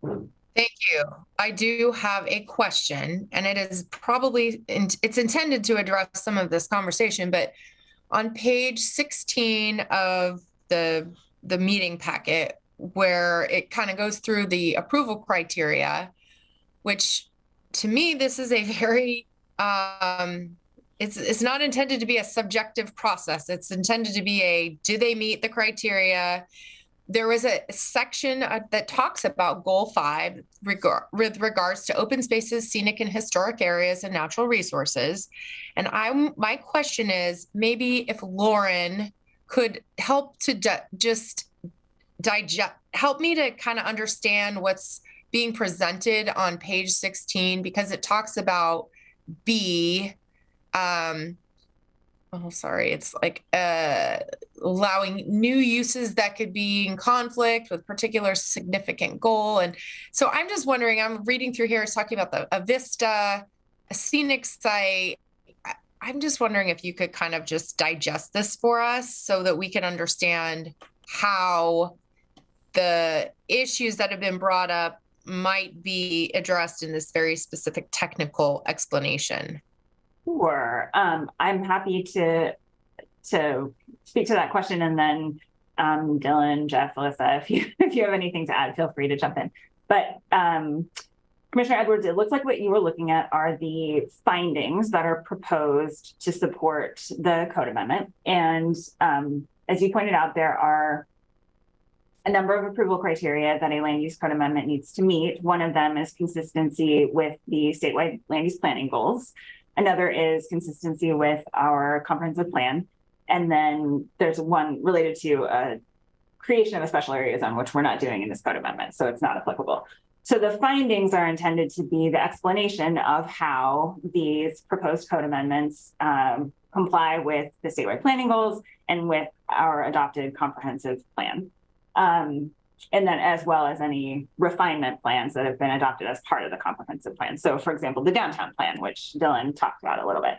Thank you. I do have a question, and it is probably, it's intended to address some of this conversation, but on page 16 of the meeting packet, where it kind of goes through the approval criteria, which to me, this is a very, it's not intended to be a subjective process. It's intended to be do they meet the criteria? There was a section that talks about goal 5 with regards to open spaces, scenic and historic areas, and natural resources. And my question is, maybe if Lauren could help to help me to kind of understand what's being presented on page 16, because it talks about B, it's like allowing new uses that could be in conflict with particular significant goal. And so I'm just wondering, I'm reading through here, it's talking about a vista, a scenic site. I'm just wondering if you could kind of just digest this for us so that we can understand how the issues that have been brought up might be addressed in this very specific technical explanation. Sure. I'm happy to speak to that question, and then Dylan, Jeff, Alyssa, if you have anything to add, feel free to jump in. But Commissioner Edwards, it looks like what you were looking at are the findings that are proposed to support the code amendment. And as you pointed out, there are a number of approval criteria that a land use code amendment needs to meet. One of them is consistency with the statewide land use planning goals. Another is consistency with our comprehensive plan. And then there's one related to creation of a special area zone, which we're not doing in this code amendment, so it's not applicable. So the findings are intended to be the explanation of how these proposed code amendments comply with the statewide planning goals and with our adopted comprehensive plan. And then as well as any refinement plans that have been adopted as part of the comprehensive plan. So for example, the downtown plan, which Dylan talked about a little bit.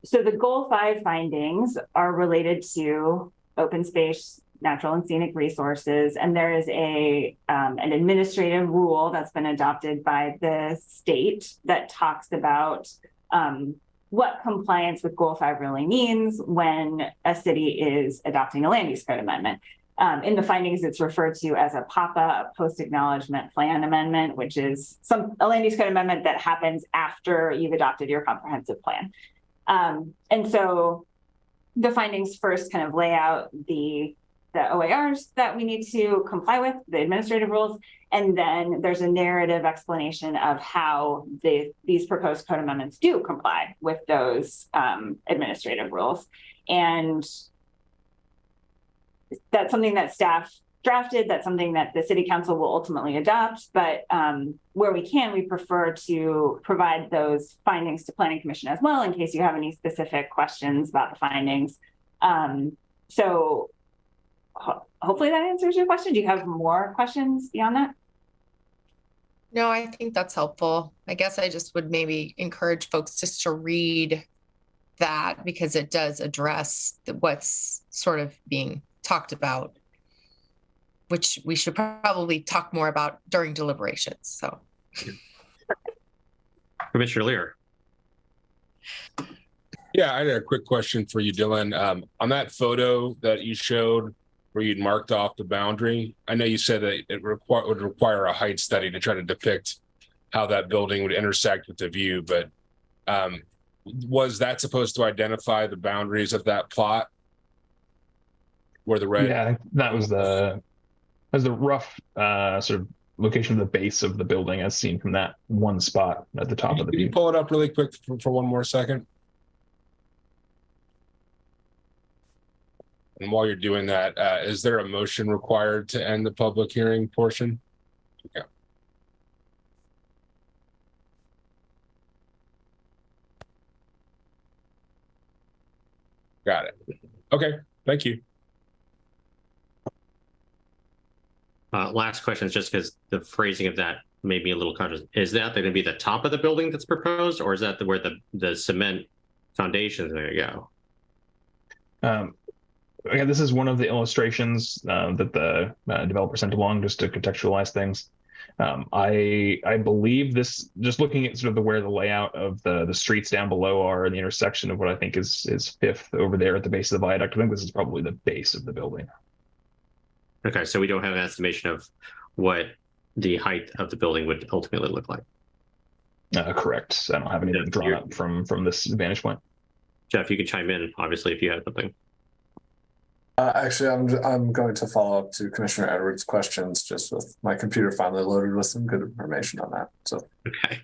So the goal 5 findings are related to open space, natural and scenic resources. And there is an administrative rule that's been adopted by the state that talks about what compliance with goal 5 really means when a city is adopting a land use code amendment. In the findings, it's referred to as a PAPA, a post-acknowledgement plan amendment, which is a land use code amendment that happens after you've adopted your comprehensive plan. And so the findings first kind of lay out the OARs that we need to comply with, the administrative rules, and then there's a narrative explanation of how these proposed code amendments do comply with those administrative rules. And that's something that staff drafted. That's something that the city council will ultimately adopt. But where we can, we prefer to provide those findings to planning commission as well, in case you have any specific questions about the findings. So hopefully that answers your question. Do you have more questions beyond that? No, I think that's helpful. I guess I just would maybe encourage folks just to read that, because it does address what's sort of being talked about, which we should probably talk more about during deliberations. So, Commissioner Lear. Yeah, I had a quick question for you, Dylan. On that photo that you showed where you'd marked off the boundary, I know you said that it would require a height study to try to depict how that building would intersect with the view, but was that supposed to identify the boundaries of that plot? Where the red? Yeah, that was the rough sort of location of the base of the building as seen from that one spot at the top of the view. Can you pull it up really quick for one more second? And while you're doing that, is there a motion required to end the public hearing portion? Yeah. Got it. Okay, thank you. Last question is just because the phrasing of that made me a little conscious. Is that going to be the top of the building that's proposed, or is that where the cement foundation is going to go? Again, this is one of the illustrations that the developer sent along just to contextualize things. I believe this, just looking at sort of where the layout of the streets down below are, and the intersection of what I think is Fifth over there at the base of the viaduct, I think this is probably the base of the building. Okay, so we don't have an estimation of what the height of the building would ultimately look like. Correct. I don't have anything drawn up from this vantage point. Jeff, you can chime in, obviously, if you have something. Actually, I'm going to follow up to Commissioner Edwards' questions, just with my computer finally loaded with some good information on that. So okay.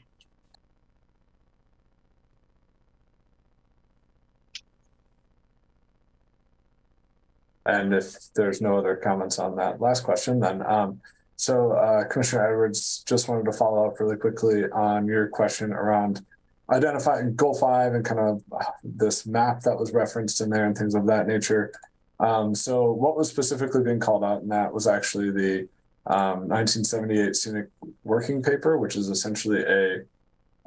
And if there's no other comments on that last question, then Commissioner Edwards, just wanted to follow up really quickly on your question around identifying goal 5 and kind of this map that was referenced in there and things of that nature. So what was specifically being called out in that was actually the 1978 Scenic Working Paper, which is essentially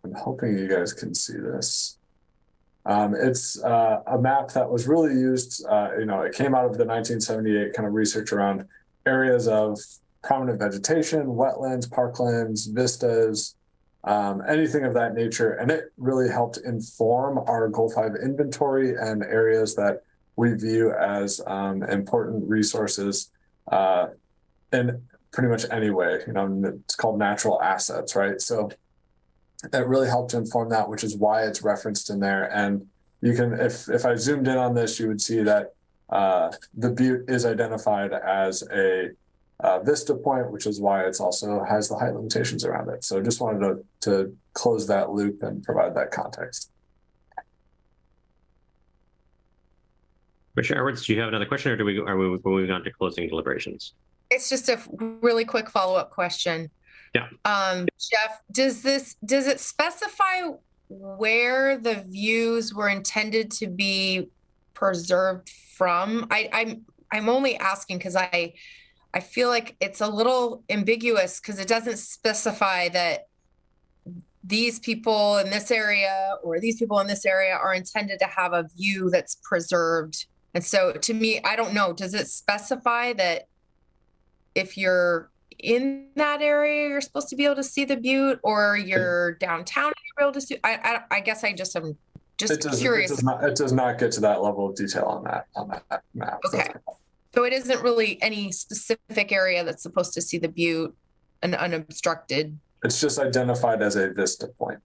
I'm hoping you guys can see this. It's a map that was really used, it came out of the 1978 kind of research around areas of prominent vegetation, wetlands, parklands, vistas, anything of that nature. And it really helped inform our Goal 5 inventory and areas that we view as important resources in pretty much any way. It's called natural assets, right? So it really helped to inform that, which is why it's referenced in there. And you can, if I zoomed in on this, you would see that the butte is identified as a vista point, which is why it's also has the height limitations around it. So just wanted to close that loop and provide that context. Commissioner Edwards, do you have another question, or are we moving on to closing deliberations? It's just a really quick follow-up question. Yeah. Jeff, does it specify where the views were intended to be preserved from? I'm only asking because I feel like it's a little ambiguous, because it doesn't specify that these people in this area or these people in this area are intended to have a view that's preserved. And so to me, I don't know, does it specify that if you're in that area, you're supposed to be able to see the butte, or you're downtown, you're able to see? I guess I just am just curious. It does not get to that level of detail on that map. Okay. So it isn't really any specific area that's supposed to see the butte and unobstructed. It's just identified as a vista point,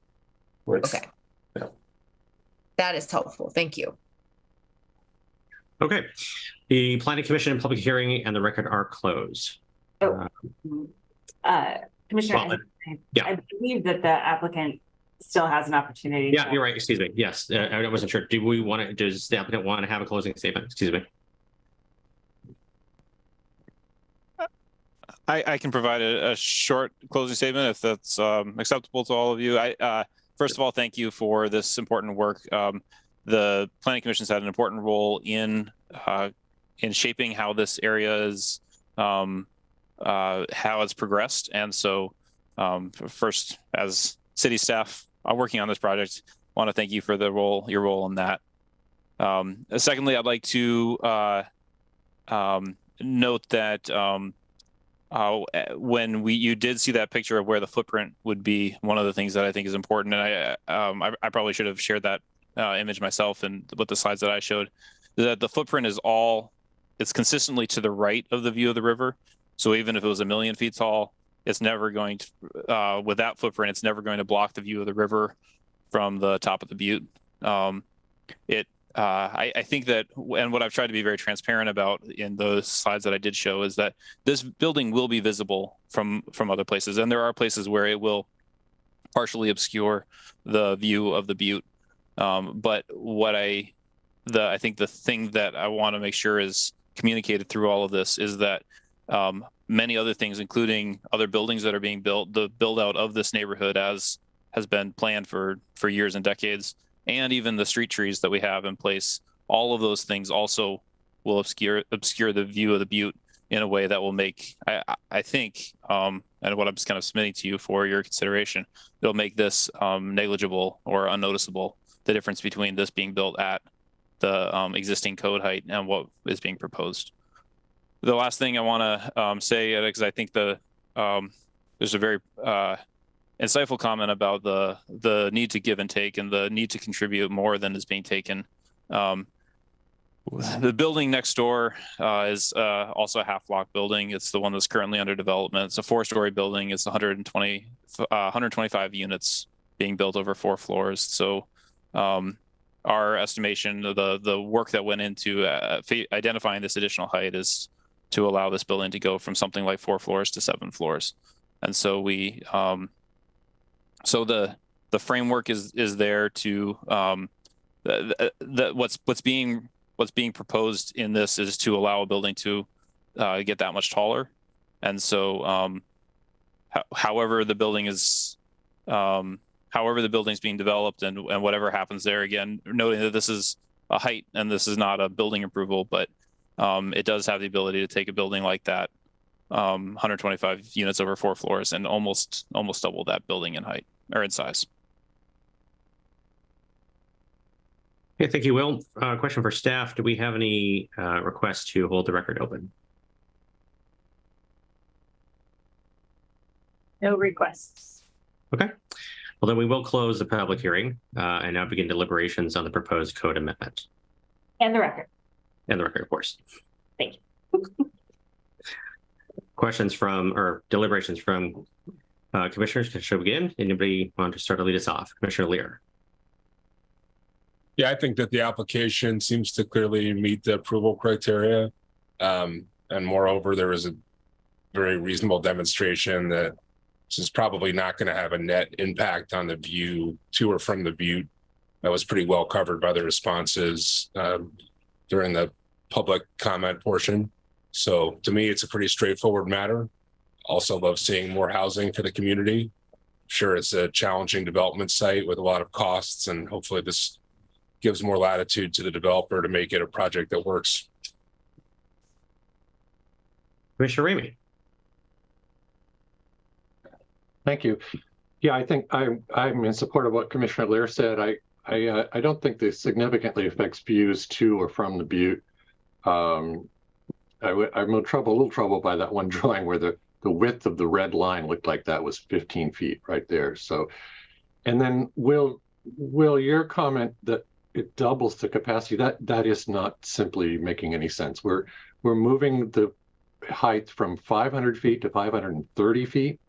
which, okay. Yeah. That is helpful. Thank you. Okay. The Planning Commission and public hearing and the record are closed. Commissioner, I believe that the applicant still has an opportunity. Yeah, you're right. Excuse me. Yes, I wasn't sure. Do we want to? Does the applicant want to have a closing statement? Excuse me. I can provide a short closing statement if that's acceptable to all of you. First of all, thank you for this important work. The Planning Commission's had an important role in shaping how this area is, how it's progressed. And so first, as city staff working on this project, I want to thank you for your role in that. Secondly, I'd like to note that when you did see that picture of where the footprint would be, one of the things that I think is important, and I probably should have shared that image myself and with the slides that I showed, that the footprint is it's consistently to the right of the view of the river. So even if it was 1 million feet tall, it's never going to, with that footprint, it's never going to block the view of the river from the top of the butte. I think that, and what I've tried to be very transparent about in those slides that I did show, is that this building will be visible from other places, and there are places where it will partially obscure the view of the butte. But I think the thing that I want to make sure is communicated through all of this is that many other things, including other buildings that are being built, the build out of this neighborhood as has been planned for years and decades, and even the street trees that we have in place, all of those things also will obscure the view of the butte in a way that will make, I think, and what I'm just kind of submitting to you for your consideration, it'll make this negligible or unnoticeable, the difference between this being built at the existing code height and what is being proposed. The last thing I want to say, because I think there's a very insightful comment about the need to give and take and the need to contribute more than is being taken. The building next door is also a half-block building. It's the one that's currently under development. It's a 4-story building. It's 125 units being built over 4 floors. So our estimation of the work that went into identifying this additional height is to allow this building to go from something like 4 floors to 7 floors. And so so the framework is there to what's being proposed in this is to allow a building to get that much taller. And so however the building's being developed and whatever happens there, again, noting that this is a height and this is not a building approval, but it does have the ability to take a building like that, 125 units over 4 floors, and almost double that building in height or in size. Okay, thank you, Will. Question for staff. Do we have any requests to hold the record open? No requests. Okay. Well, then we will close the public hearing and now begin deliberations on the proposed code amendment. And the record. And the record, of course. Thank you. Questions from, or deliberations from commissioners? Should we begin? Anybody want to start to lead us off? Commissioner Lear. Yeah, I think that the application seems to clearly meet the approval criteria. And moreover, there was a very reasonable demonstration that this is probably not going to have a net impact on the view to or from the butte. That was pretty well covered by the responses during the public comment portion. So to me, it's a pretty straightforward matter. Also love seeing more housing for the community. Sure, it's a challenging development site with a lot of costs, and hopefully this gives more latitude to the developer to make it a project that works. Commissioner Ramey. Thank you. Yeah, I think I'm in support of what Commissioner Lear said. I don't think this significantly affects views to or from the butte. I'm a little troubled by that one drawing where the width of the red line looked like that was 15 feet right there. So, and then Will, your comment that it doubles the capacity. That is not simply making any sense. We're moving the height from 500 feet to 530 feet,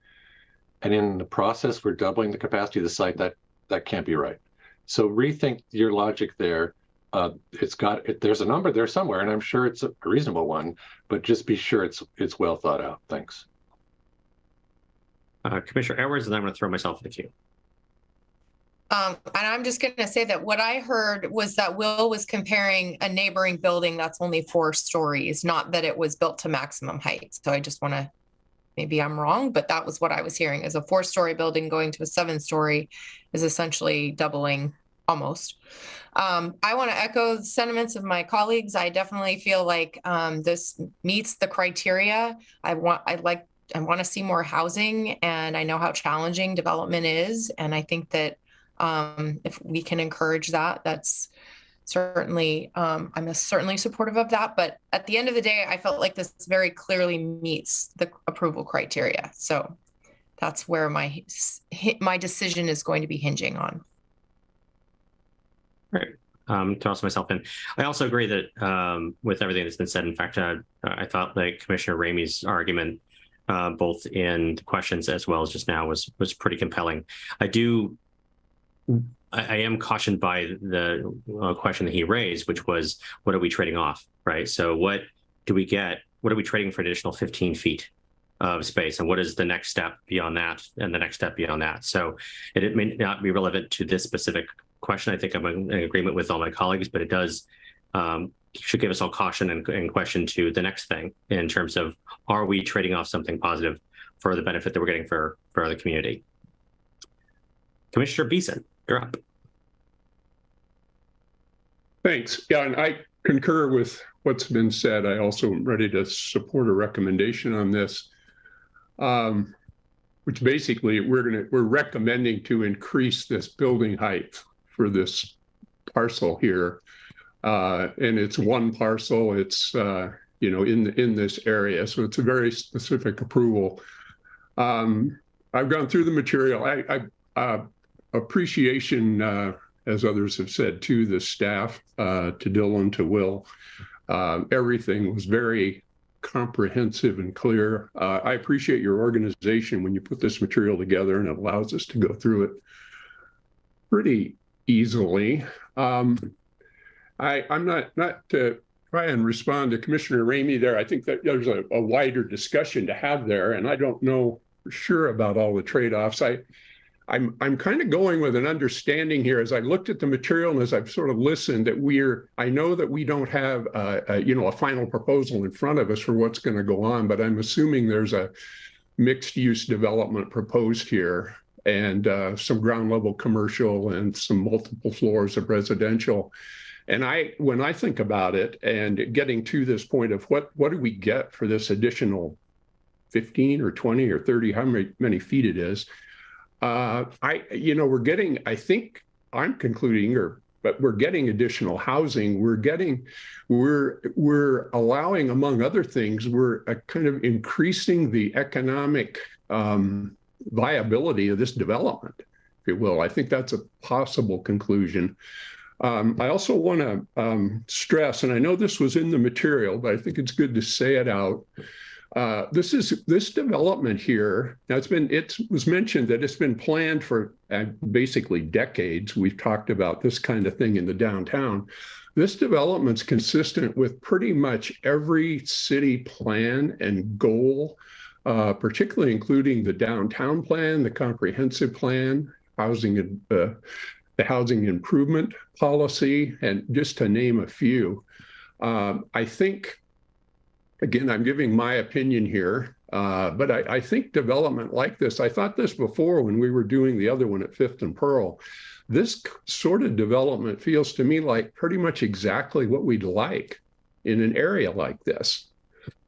and in the process, we're doubling the capacity of the site. That can't be right. So rethink your logic there. There's a number there somewhere, and I'm sure it's a reasonable one, but just be sure it's well thought out. Thanks. Commissioner Edwards, and I'm going to throw myself in the queue. And I'm just going to say that what I heard was that Will was comparing a neighboring building that's only 4 stories, not that it was built to maximum height. So I just want to, maybe I'm wrong, but that was what I was hearing, is a 4-story building going to a 7-story is essentially doubling almost. I want to echo the sentiments of my colleagues. I definitely feel like this meets the criteria. I want to see more housing, and I know how challenging development is. And I think that if we can encourage that, that's certainly, I'm certainly supportive of that. But at the end of the day, I felt like this very clearly meets the approval criteria. So that's where my decision is going to be hinging on. Right. Toss myself in. I also agree that with everything that's been said, in fact, I thought that Commissioner Ramey's argument, both in the questions as well as just now, was pretty compelling. I am cautioned by the question that he raised, which was, what are we trading off, right? So what do we get? What are we trading for an additional 15 feet of space? And what is the next step beyond that, and the next step beyond that? So it may not be relevant to this specific question. I think I'm in agreement with all my colleagues, but it does should give us all caution and question to the next thing in terms of, are we trading off something positive for the benefit that we're getting for the community? Commissioner Beeson, you're up. Thanks. Yeah, and I concur with what's been said. I also am ready to support a recommendation on this, which basically we're recommending to increase this building height for this parcel here, and it's one parcel. It's in this area, so it's a very specific approval. I've gone through the material. I appreciation, as others have said, to the staff, to Dylan, to Will. Everything was very comprehensive and clear. I appreciate your organization when you put this material together, and it allows us to go through it pretty easily. I'm not to try and respond to Commissioner Ramey there. I think that there's a wider discussion to have there, and I don't know for sure about all the trade-offs. I'm kind of going with an understanding here as I looked at the material and as I've sort of listened that I know that we don't have a final proposal in front of us for what's going to go on, but I'm assuming there's a mixed use development proposed here, and some ground level commercial and some multiple floors of residential. And when I think about it and getting to this point of what do we get for this additional 15 or 20 or 30, how many feet it is, we're getting, I think I'm concluding, but we're getting additional housing. We're allowing, among other things, we're kind of increasing the economic viability of this development, if you will. I think that's a possible conclusion. I also want to stress, and I know this was in the material, but I think it's good to say it out. This development here, now it was mentioned that it's been planned for basically decades. We've talked about this kind of thing in the downtown. This development's consistent with pretty much every city plan and goal, particularly including the downtown plan, the comprehensive plan, the housing improvement policy, and just to name a few. I think, again, I'm giving my opinion here, but I think development like this, I thought this before when we were doing the other one at 5th and Pearl, this sort of development feels to me like pretty much exactly what we'd like in an area like this.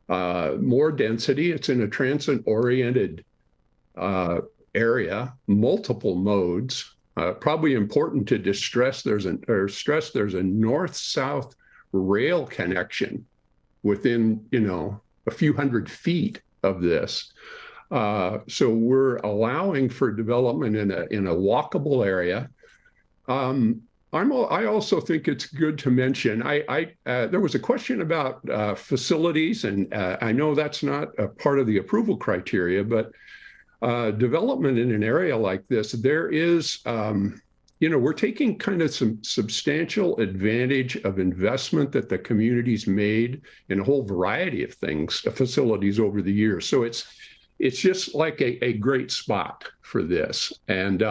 More density, it's in a transit-oriented area, multiple modes. Probably important to stress there's a north-south rail connection within, a few hundred feet of this. So we're allowing for development in a walkable area. I also think it's good to mention, there was a question about facilities, and I know that's not a part of the approval criteria, but development in an area like this, there is, we're taking kind of some substantial advantage of investment that the community's made in a whole variety of things, facilities over the years. So it's just like a great spot for this. And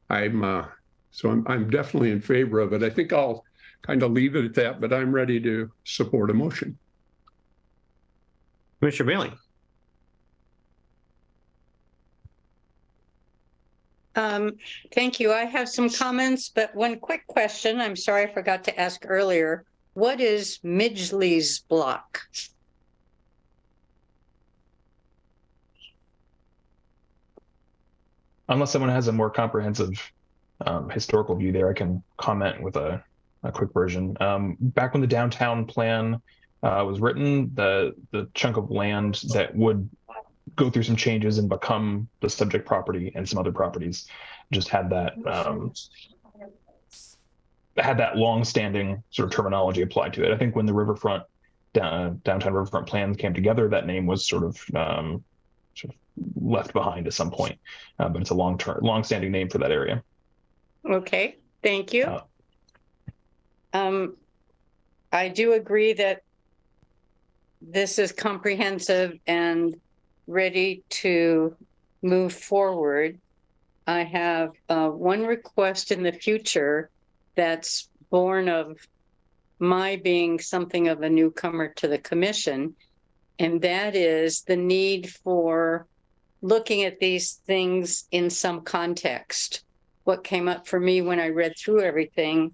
I'm definitely in favor of it. I think I'll kind of leave it at that, but I'm ready to support a motion. Commissioner Bailey. Thank you. I have some comments, but one quick question. I'm sorry I forgot to ask earlier. What is Midgley's block? Unless someone has a more comprehensive historical view there, I can comment with a quick version. Back when the downtown plan was written, the chunk of land that would go through some changes and become the subject property and some other properties just had that long-standing sort of terminology applied to it. I think when the riverfront downtown riverfront plans came together, that name was sort of left behind at some point, but it's a long-standing name for that area. Okay, thank you. I do agree that this is comprehensive and ready to move forward. I have one request in the future that's born of my being something of a newcomer to the commission, and that is the need for looking at these things in some context. What came up for me when I read through everything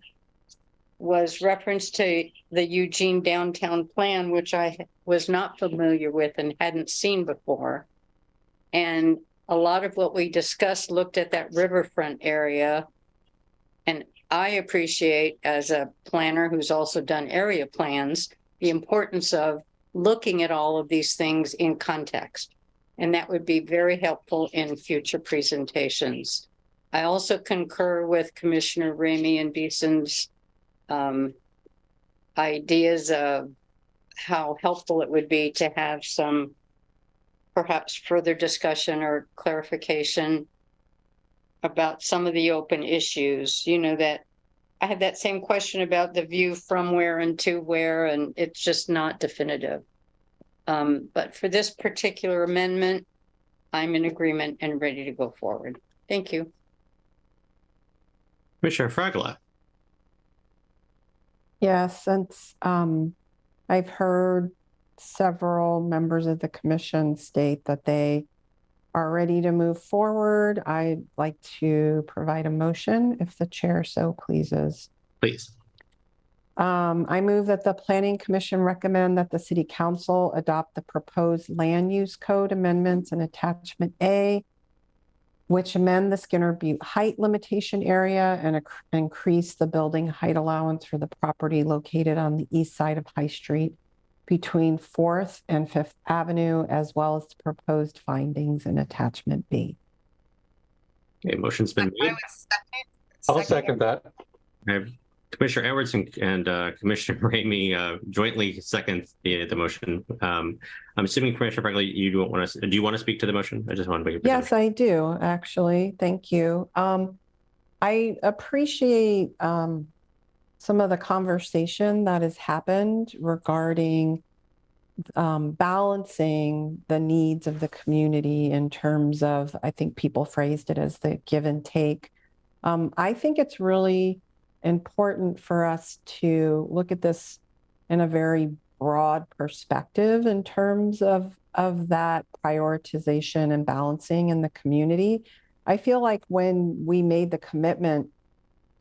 was reference to the Eugene downtown plan, which I was not familiar with and hadn't seen before. And a lot of what we discussed looked at that riverfront area. And I appreciate, as a planner who's also done area plans, the importance of looking at all of these things in context. And that would be very helpful in future presentations. I also concur with Commissioner Ramey and Beeson's ideas of how helpful it would be to have some perhaps further discussion or clarification about some of the open issues. You know, that I had that same question about the view from where and to where, and it's just not definitive. But for this particular amendment, I'm in agreement and ready to go forward. Thank you. Commissioner Fragola. Yes, since I've heard several members of the commission state that they are ready to move forward, I'd like to provide a motion if the chair so pleases. Please. I move that the Planning Commission recommend that the City Council adopt the proposed land use code amendments in Attachment A, which amend the Skinner Butte height limitation area and increase the building height allowance for the property located on the east side of High Street between 4th and 5th Avenue, as well as the proposed findings in Attachment B. Okay, motion's been made. I'll second that. I have Commissioner Edwards and Commissioner Ramey jointly second the motion. I'm assuming Commissioner Fragola, you don't want to. Do you want to speak to the motion? I just want to make it. Yes, I do actually. Thank you. I appreciate some of the conversation that has happened regarding balancing the needs of the community in terms of, I think people phrased it as the give and take. I think it's really important for us to look at this in a very broad perspective in terms of that prioritization and balancing in the community. I feel like when we made the commitment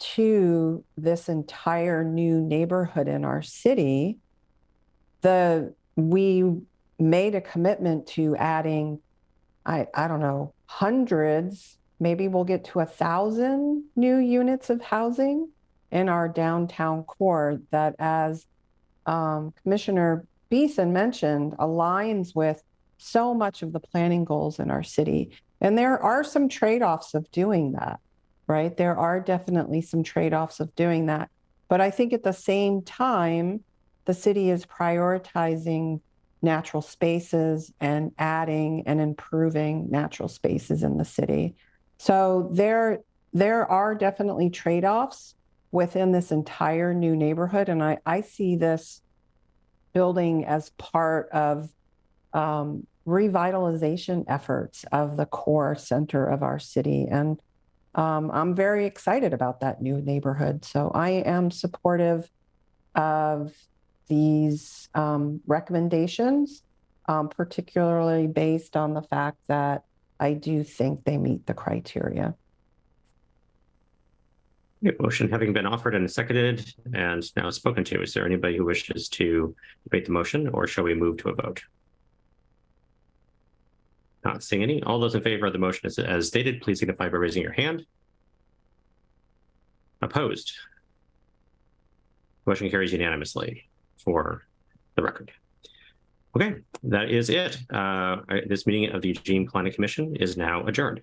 to this entire new neighborhood in our city, we made a commitment to adding, I don't know, hundreds, maybe we'll get to 1,000 new units of housing in our downtown core that, as Commissioner Beeson mentioned, aligns with so much of the planning goals in our city. And there are some trade-offs of doing that, right? There are definitely some trade-offs of doing that. But I think at the same time, the city is prioritizing natural spaces and adding and improving natural spaces in the city. So there are definitely trade-offs within this entire new neighborhood. And I see this building as part of revitalization efforts of the core center of our city. And I'm very excited about that new neighborhood. So I am supportive of these recommendations, particularly based on the fact that I do think they meet the criteria. Motion having been offered and seconded and now spoken to, is there anybody who wishes to debate the motion, or shall we move to a vote? Not seeing any. All those in favor of the motion as stated, please signify by raising your hand. Opposed? Motion carries unanimously for the record. Okay, that is it. This meeting of the Eugene Planning Commission is now adjourned.